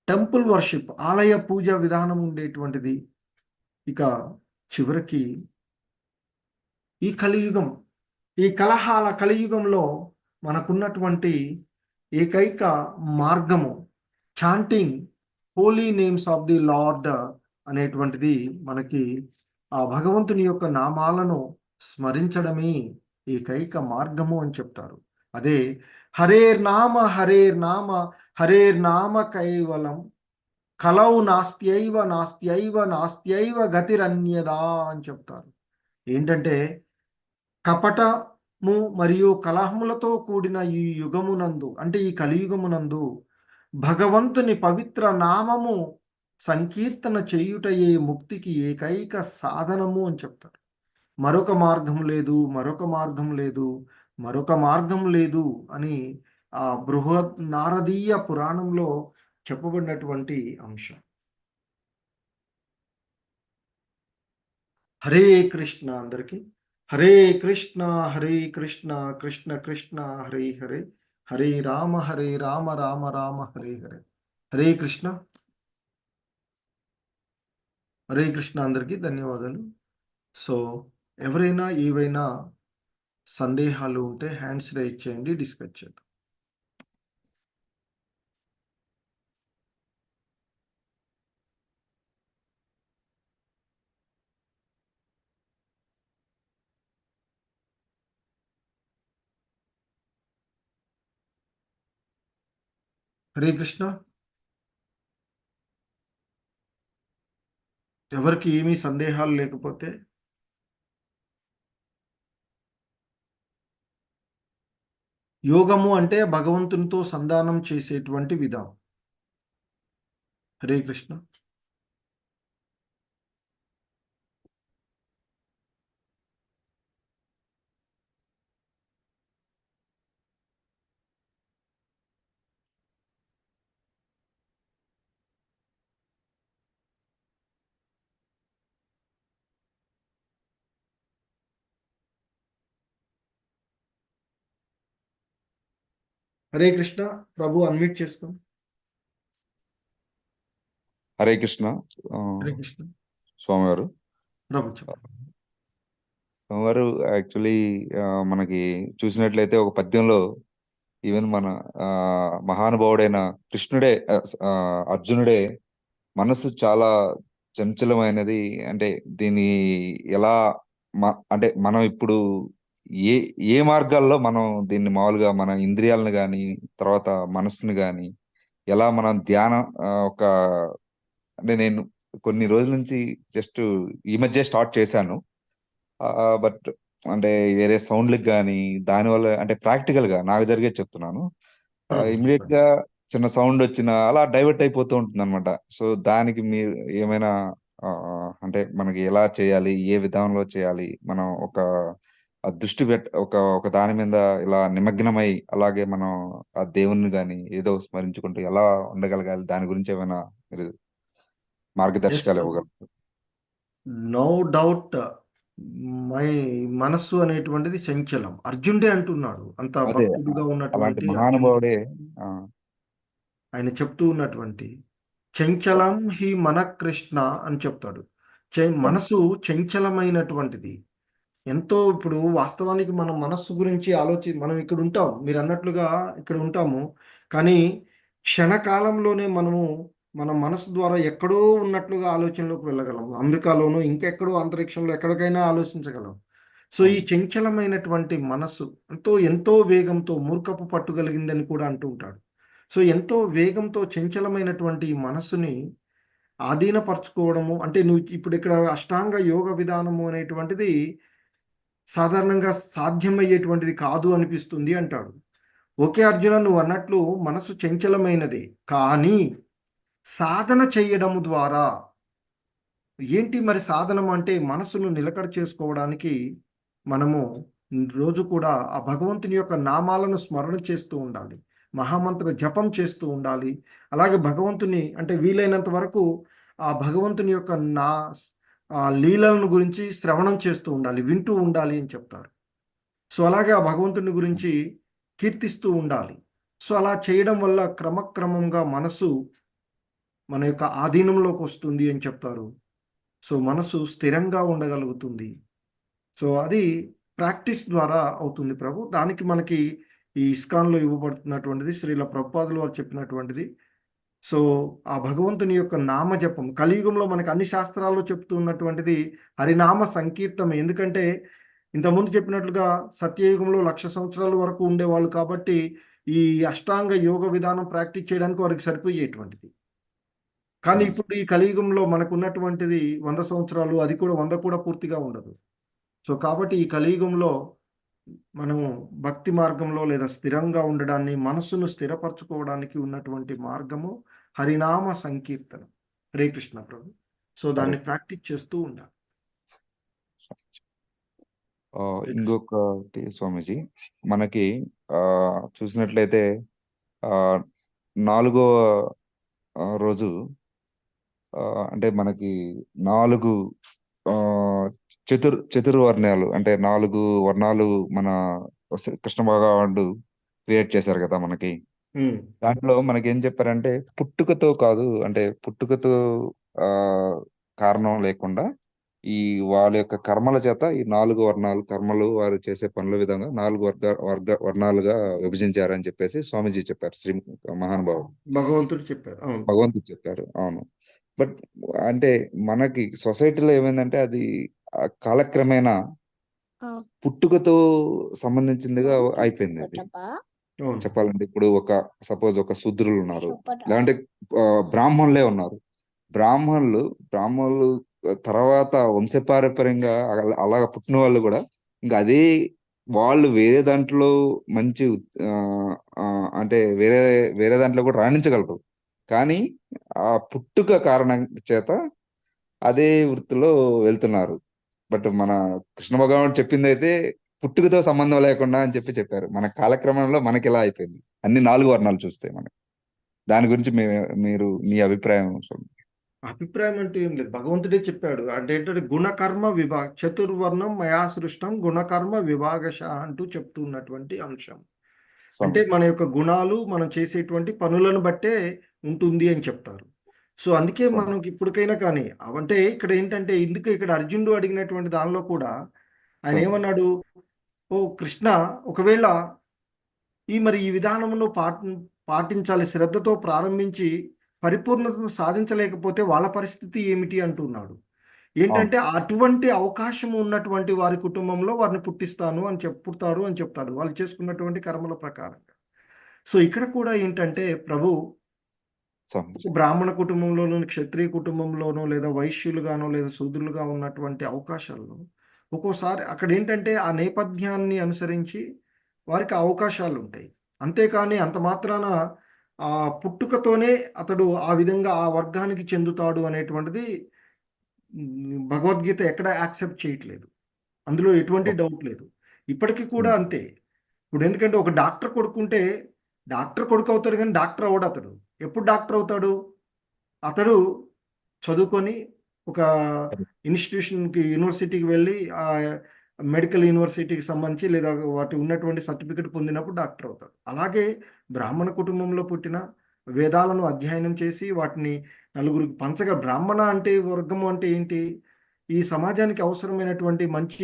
టెంపుల్ వర్షిప్, ఆలయ పూజ విధానం ఉండేటువంటిది. ఇక చివరికి ఈ కలియుగం, ఈ కలహాల కలియుగంలో మనకున్నటువంటి ఏకైక మార్గము chanting holy names of the lord అనేటువంటిది మనకి ఆ భగవంతుని యొక్క నామాలను స్మరించడమే ఏకైక మార్గము అని చెప్తారు. అదే హరేర్నామ హరేర్నామ హరేర్నామ కైవలం కలౌ నాస్త్యైవ నాస్త్యైవ నాస్త్యైవ గతిరన్యదా అని చెప్తారు. ఏంటంటే కపటము మరియు కలహములతో కూడిన ఈ యుగమునందు, అంటే ఈ కలియుగమునందు భగవంతుని పవిత్ర నామము సంకీర్తన చేయుటయే ముక్తికి ఏకైక సాధనము అని చెప్తారు. మరొక మార్గం లేదు, మరొక మార్గం లేదు, మరొక మార్గం లేదు అని ఆ బృహత్ నారదీయ పురాణంలో చెప్పబడినటువంటి అంశం. హరే కృష్ణ అందరికీ. హరే కృష్ణ హరే కృష్ణ కృష్ణ కృష్ణ హరే హరే, హరే రామ రామ రామ హరే హరే. హరే కృష్ణ. హరే కృష్ణ అందరికీ ధన్యవాదాలు. సో ఎవరైనా ఏవైనా సందేహాలు ఉంటే హ్యాండ్స్ రైజ్ చేయండి, డిస్కస్ చేద్దాం. హరే కృష్ణ. ఎవరికి ఏమీ సందేహాలు లేకపోతే యోగము అంటే భగవంతునితో సంధానం చేసేటువంటి విధానం. హరే కృష్ణ. హరే కృష్ణ. ప్రభు అన్మ్యూట్ చేసుకో. హరే కృష్ణ. హరే కృష్ణ. స్వామివారు ప్రభు చెప్పండి. స్వామివారు యాక్చువల్లీ మనకి చూసినట్లయితే ఒక పద్యంలో ఈవెన్ మన మహానుభావుడైన కృష్ణుడే అర్జునుడే మనసు చాలా చంచలమైనది, అంటే దీన్ని ఎలా అంటే మనం ఇప్పుడు ఏ ఏ మార్గాల్లో మనం దీన్ని మామూలుగా మన ఇంద్రియాలను కానీ తర్వాత మనస్సును కానీ ఎలా మనం ధ్యానం ఒక అంటే నేను కొన్ని రోజుల నుంచి జస్ట్ ఈ మధ్య స్టార్ట్ చేశాను. బట్ అంటే వేరే సౌండ్లకు కానీ దానివల్ల అంటే ప్రాక్టికల్ గా నాకు జరిగే చెప్తున్నాను. ప్రభు ఇమ్మీడియట్ చెప్పండి. గా చిన్న సౌండ్ వచ్చినా అలా డైవర్ట్ అయిపోతూ ఉంటుంది అనమాట. సో దానికి మీరు ఏమైనా అంటే మనకి ఎలా చేయాలి, ఏ విధానంలో చేయాలి, మనం ఒక దృష్టి ఒక ఒక దాని మీద ఇలా నిమగ్నమై అలాగే మనం ఆ దేవుణ్ణి కానీ ఏదో స్మరించుకుంటూ ఎలా ఉండగలగాలి, దాని గురించి ఏమైనా మీరు ఎస్ మార్గదర్శకాలు ప్రభు. ఇవ్వగలరు? No doubt. మై మనస్సు అనేటువంటిది చంచలం. అర్జునుడే అంటున్నాడు, అంత అదే భక్తుడుగా అలాంటి ఉన్నటువంటి అర్జునుడు మహానుభావుడే. ఆ, ఆయన చెప్తూ ఉన్నటువంటి చంచలం హి మన కృష్ణ అని చెప్తాడు. మనసు చంచలమైనటువంటిది. ఎంతో ఇప్పుడు వాస్తవానికి మనం మనస్సు గురించి మనం ఇక్కడ ఉంటాం, మీరు అన్నట్లుగా ఇక్కడ ఉంటాము. కానీ క్షణకాలంలోనే మనము మన మనసు ద్వారా ఎక్కడో ఉన్నట్లుగా ఆలోచనలోకి వెళ్ళగలం. అమెరికాలోనూ ఇంకెక్కడో అంతరిక్షంలో ఎక్కడికైనా ఆలోచించగలం. సో ఈ అవును. చంచలమైనటువంటి మనస్సు ఎంతో ఎంతో వేగంతో మూర్ఖపు పట్టుగలిగిందని కూడా అంటూ ఉంటాడు. సో ఎంతో వేగంతో చంచలమైనటువంటి ఈ మనస్సుని ఆధీనపరచుకోవడము అంటే నువ్వు ఇప్పుడు ఇక్కడ అష్టాంగ యోగ విధానము అనేటువంటిది సాధారణంగా సాధ్యమయ్యేటువంటిది కాదు అనిపిస్తుంది అంటాడు. ఓకే అర్జున, నువ్వు అన్నట్లు మనసు చంచలమైనది, కానీ సాధన చేయడం ద్వారా ఏంటి మరి సాధనం అంటే మనసును నిలకడ చేసుకోవడానికి మనము రోజు కూడా ఆ భగవంతుని యొక్క నామాలను స్మరణ చేస్తూ ఉండాలి. మహామంత్ర జపం చేస్తూ ఉండాలి. అలాగే భగవంతుని అంటే వీలైనంత వరకు ఆ భగవంతుని యొక్క లీలలను గురించి శ్రవణం చేస్తూ ఉండాలి. వింటూ ఉండాలి అని చెప్తారు. సో, అలాగే ఆ భగవంతుని గురించి కీర్తిస్తూ ఉండాలి. సో, అలా చేయడం వల్ల క్రమక్రమంగా మనసు మన యొక్క ఆధీనంలోకొస్తుంది అని చెప్తారు. సో, మనసు స్థిరంగా ఉండగలుగుతుంది. సో, అది ప్రాక్టీస్ ద్వారా అవుతుంది ప్రభు. దానికి మనకి ఈ ఇస్కాన్‌లో ఇవ్వబడుతున్నటువంటిది శ్రీల ప్రభుపాదుల వారు చెప్పినటువంటిది. సో, ఆ భగవంతుని యొక్క నామజపం కలియుగంలో మనకు అన్ని శాస్త్రాల్లో చెప్తూ ఉన్నటువంటిది హరినామ సంకీర్తమే. ఎందుకంటే ఇంతకుముందు చెప్పినట్లుగా సత్యయుగంలో 1,00,000 సంవత్సరాల వరకు ఉండేవాళ్ళు కాబట్టి, ఈ అష్టాంగ యోగ విధానం ప్రాక్టీస్ చేయడానికి వారికి సరిపోయేటువంటిది. కానీ స్వామి. ఇప్పుడు ఈ కలియుగంలో మనకున్నటువంటిది 100 సంవత్సరాలు, అది కూడా 100 కూడా పూర్తిగా ఉండదు. సో, కాబట్టి ఈ కలియుగంలో మనము భక్తి మార్గంలో లేదా స్థిరంగా ఉండడాన్ని, మనస్సును స్థిరపరచుకోవడానికి ఉన్నటువంటి మార్గము హరినామ సంకీర్తనం. హరే కృష్ణ ప్రభు. సో, హరే దాన్ని ప్రాక్టీస్ చేస్తూ ఉండాలి. హరే కృష్ణ. ఇంకొకటి స్వామీజీ, మనకి చూసినట్లయితే నాలుగో రోజు అంటే మనకి 4 చతుర్వర్ణాలు అంటే 4 వర్ణాలు మన కృష్ణ భగవానుడు క్రియేట్ చేశారు కదా మనకి. హ్మ్. దాంట్లో మనకేం చెప్పారంటే పుట్టుకతో కాదు, అంటే పుట్టుకతో ఆ కారణం లేకుండా ఈ వాళ్ళ యొక్క కర్మల చేత ఈ 4 వర్ణాలు కర్మలు వారు చేసే పనుల విధంగా 4 వర్ణాలుగా విభజించారని చెప్పేసి స్వామీజీ చెప్పారు, శ్రీ మహానుభావుడు భగవంతుడు చెప్పారు. అవును. భగవంతుడు చెప్పారు. అవును. బట్ అంటే మనకి సొసైటీలో ఏమైందంటే అది కాలక్రమేణా పుట్టుకతో సంబంధించిందిగా అయిపోయింది అది. అవును. చెప్పాలంటే ఇప్పుడు సపోజ్ ఒక శూద్రులు ఉన్నారు, లేదంటే బ్రాహ్మణులే ఉన్నారు. బ్రాహ్మణులు తర్వాత వంశపారంపర్యంగా అలాగ పుట్టిన వాళ్ళు కూడా ఇంకా అదే వాళ్ళు వేరే దాంట్లో మంచి ఆ, ఆ, అంటే వేరే వేరే దాంట్లో కూడా రాణించగలరు. కానీ ఆ పుట్టుక కారణం చేత అదే వృత్తిలో వెళ్తున్నారు. బట్ మన కృష్ణ భగవానుడు చెప్పింది అయితే పుట్టుకతో సంబంధం లేకుండా అని చెప్పారు. మన కాలక్రమంలో మనకి ఇలా అయిపోయింది అన్ని 4 వర్ణాలు చూస్తే మనకి. దాని గురించి మీరు మీ అభిప్రాయం స్వామి? అభిప్రాయం అంటూ ఏం లేదు. భగవంతుడే చెప్పాడు. అంటే ఏంటంటే గుణకర్మ చతుర్వర్ణం మయా సృష్టం గుణకర్మ విభాగశ అంటూ చెప్తూ ఉన్నటువంటి అంశం. అంటే స్వామి. మన యొక్క గుణాలు మనం చేసేటువంటి పనులను బట్టే ఉంటుంది అని చెప్తారు. సో, అందుకే స్వామి. మనకి ఇప్పటికైనా కానీ అవంటే ఇక్కడ ఏంటంటే ఎందుకు ఇక్కడ అర్జునుడు అడిగినటువంటి దానిలో కూడా ఆయన స్వామి. ఏమన్నాడు? ఓ కృష్ణ, ఒకవేళ ఈ విధానమును పాటించాలి శ్రద్ధతో ప్రారంభించి పరిపూర్ణతను సాధించలేకపోతే వాళ్ళ పరిస్థితి ఏమిటి అంటున్నాడు. అవును. ఏంటంటే అటువంటి అవకాశం ఉన్నటువంటి వారి కుటుంబంలో వారిని పుట్టిస్తాను అని పుడతారు అని చెప్తాడు. వాళ్ళు చేసుకున్నటువంటి కర్మల ప్రకారంగా. సో, ఇక్కడ కూడా ఏంటంటే ప్రభు స్వామి. ఒక బ్రాహ్మణ కుటుంబంలోనో, క్షత్రియ కుటుంబంలోనో లేదా వైశ్యులుగానో లేదా శూద్రులుగా ఉన్నటువంటి అవకాశాల్లో ఒక్కోసారి అక్కడేంటంటే ఆ నేపథ్యాన్ని అనుసరించి వారికి అవకాశాలుంటాయి. అంతేకాని అంత మాత్రాన పుట్టుకతోనే అతడు ఆ విధంగా ఆ వర్గానికి చెందుతాడు అనేటువంటిది భగవద్గీత ఎక్కడ యాక్సెప్ట్ చేయట్లేదు. అందులో ఎటువంటి స్వామి. డౌట్ లేదు. ఇప్పటికి కూడా ఉమ్. అంతే. ఇప్పుడు ఎందుకంటే ఒక డాక్టర్ కొడుకుంటే డాక్టర్ కొడుకు అవుతాడు గానీ డాక్టర్ అవ్వడతడు. ఎప్పుడు డాక్టర్ అవుతాడు? అతడు చదువుకొని ఒక యూనివర్సిటీకి వెళ్ళి మెడికల్ యూనివర్సిటీకి సంబంధించి లేదా వాటి ఉన్నటువంటి సర్టిఫికేట్ పొందినప్పుడు డాక్టర్ అవుతాడు. అలాగే బ్రాహ్మణ కుటుంబంలో పుట్టిన వేదాలను అధ్యయనం చేసి వాటిని నలుగురికి పంచగా బ్రాహ్మణ అంటే వర్గము అంటే ఏంటి? ఈ సమాజానికి అవసరమైనటువంటి మంచి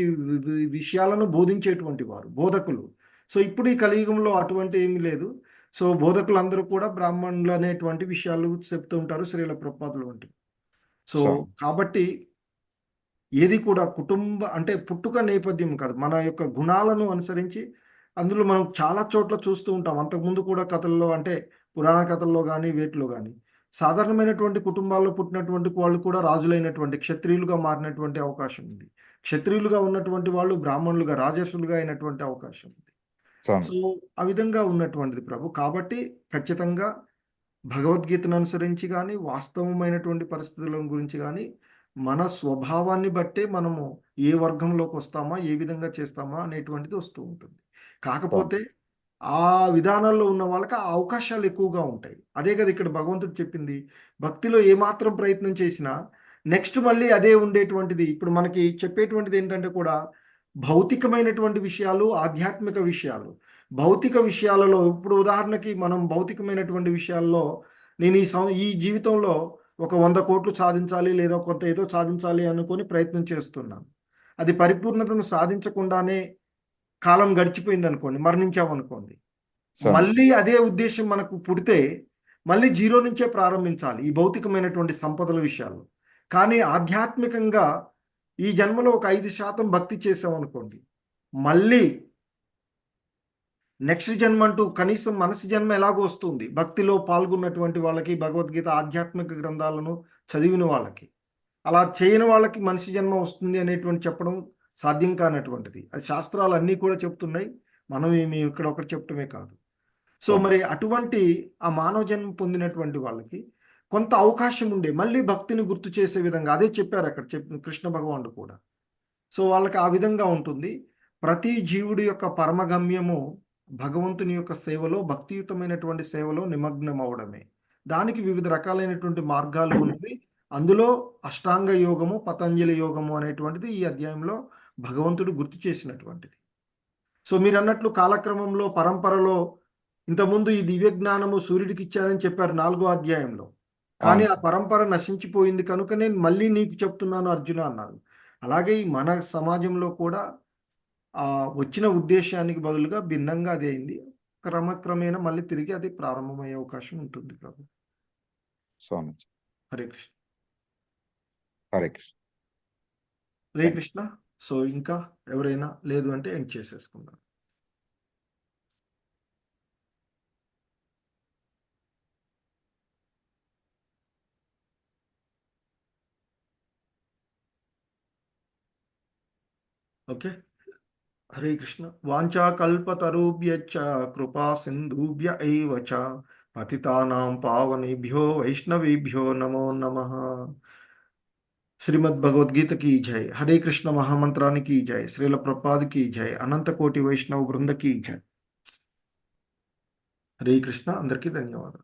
విషయాలను బోధించేటువంటి వారు బోధకులు. సో, ఇప్పుడు ఈ కలియుగంలో అటువంటి ఏమి లేదు. సో, బోధకులందరూ కూడా బ్రాహ్మణులు అనేటువంటి విషయాలు చెప్తూ ఉంటారు శ్రీల ప్రభుపాదులు వంటివి. సో, స్వామి. కాబట్టి ఏది కూడా అంటే పుట్టుక నేపథ్యం కాదు. మన యొక్క గుణాలను అనుసరించి అందులో మనం చాలా చోట్ల చూస్తూ ఉంటాం. అంతకుముందు కూడా కథల్లో అంటే పురాణ కథల్లో గాని, వేటిలో గాని సాధారణమైనటువంటి కుటుంబాల్లో పుట్టినటువంటి వాళ్ళు కూడా రాజులైనటువంటి క్షత్రియులుగా మారినటువంటి అవకాశం ఉంది. క్షత్రియులుగా ఉన్నటువంటి వాళ్ళు బ్రాహ్మణులుగా, రాజర్షులుగా అయినటువంటి అవకాశం ఉంది. స్వామి. సో, ఆ విధంగా ఉన్నటువంటిది ప్రభు. కాబట్టి ఖచ్చితంగా భగవద్గీతను అనుసరించి గాని, వాస్తవమైనటువంటి పరిస్థితుల గురించి గాని, మన స్వభావాన్ని బట్టే మనము ఏ వర్గంలోకొస్తామా, ఏ విధంగా చేస్తామా అనేటువంటిది వస్తూ ఉంటుంది. స్వామి. కాకపోతే ఆ విధానాల్లో ఉన్న వాళ్ళకి ఆ అవకాశాలు ఎక్కువగా ఉంటాయి. అదే కదా ఇక్కడ భగవంతుడు చెప్పింది. భక్తిలో ఏమాత్రం ప్రయత్నం చేసినా నెక్స్ట్ మళ్ళీ అదే ఉండేటువంటిది. ఇప్పుడు మనకి చెప్పేటువంటిది ఏంటంటే కూడా భౌతికమైనటువంటి విషయాలు, ఆధ్యాత్మిక విషయాలు. భౌతిక విషయాలలో ఇప్పుడు ఉదాహరణకి మనం భౌతికమైనటువంటి విషయాల్లో నేను ఈ జీవితంలో ఒక 100,00,00,000 సాధించాలి లేదా కొంత ఏదో సాధించాలి అనుకోని ప్రయత్నం చేస్తున్నాను. అది పరిపూర్ణతను సాధించకుండానే కాలం గడిచిపోయిందనుకోండి, మరణించామనుకోండి. స్వామి. మళ్ళీ అదే ఉద్దేశ్యం మనకు పుడితే, మళ్ళీ జీరో నుంచే ప్రారంభించాలి. ఈ భౌతికమైనటువంటి సంపదల విషయాల్లో. కానీ ఆధ్యాత్మికంగా ఈ జన్మలో ఒక 5% భక్తి చేసామనుకోండి. మళ్ళీ నెక్స్ట్ జన్మ అంటూ కనీసం మనసు జన్మ ఎలాగో వస్తుంది. భక్తిలో పాల్గొన్నటువంటి వాళ్ళకి, భగవద్గీత ఆధ్యాత్మిక గ్రంథాలను చదివిన వాళ్ళకి. అలా చేయని వాళ్ళకి మనిషి జన్మ వస్తుంది అనేటువంటి చెప్పడం సాధ్యం కానటువంటిది. అది శాస్త్రాలు అన్నీ కూడా చెప్తున్నాయి. మనం మేము ఇక్కడ ఒకటి చెప్పటమే కాదు. సో స్వామి. మరి అటువంటి ఆ మానవ జన్మ పొందినటువంటి వాళ్ళకి కొంత అవకాశం ఉండే మళ్ళీ భక్తిని గుర్తు చేసే విధంగా అదే చెప్పారు అక్కడ చెప్పిన కృష్ణ భగవానుడు కూడా. సో వాళ్ళకి ఆ విధంగా ఉంటుంది. ప్రతి జీవుడి యొక్క పరమగమ్యము భగవంతుని యొక్క సేవలో, భక్తియుతమైనటువంటి సేవలో నిమగ్నం అవ్వడమే. దానికి వివిధ రకాలైనటువంటి మార్గాలు ఉన్నవి. అందులో అష్టాంగ యోగము, పతంజలి యోగము అనేటువంటిది ఈ అధ్యాయంలో భగవంతుడు గుర్తు చేసినటువంటిది. సో మీరన్నట్లు కాలక్రమంలో, పరంపరలో ఇంతకుముందు ఈ దివ్య జ్ఞానము సూర్యుడికి ఇచ్చానని చెప్పారు 4 అధ్యాయంలో. కానీ అవును ఆ సార్. పరంపర నశించిపోయింది కనుకనే మళ్ళీ నీకు చెప్తున్నాను అర్జున అన్నారు. అలాగే ఈ మన సమాజంలో కూడా వచ్చిన ఉద్దేశ్యానికి బదులుగా భిన్నంగా అది అయింది. క్రమక్రమేణా మళ్ళీ తిరిగి అది ప్రారంభమయ్యే అవకాశం ఉంటుంది ప్రభు. స్వామి. హరే కృష్ణ. హరే కృష్ణ. హరే థ్యాంక్ కృష్ణ. సో ఇంకా ఎవరైనా లేదు అంటే ఎండ్ చేసేసుకుందాం. ఓకే. హరే కృష్ణ. వాంఛాకల్పతరుభ్యశ్చ కృపా సింధుభ్య ఏవ చ పతితానాం పావనేభ్యో వైష్ణవేభ్యో నమో నమః. శ్రీమద్ భగవద్గీత की जय. हरे कृष्ण महामंत्रानि की जय. श्रील प्रभुपाद की जय. अनंत कोटि वैष्णव वृंद की जय. हरे कृष्ण. अंदर की धन्यवाद.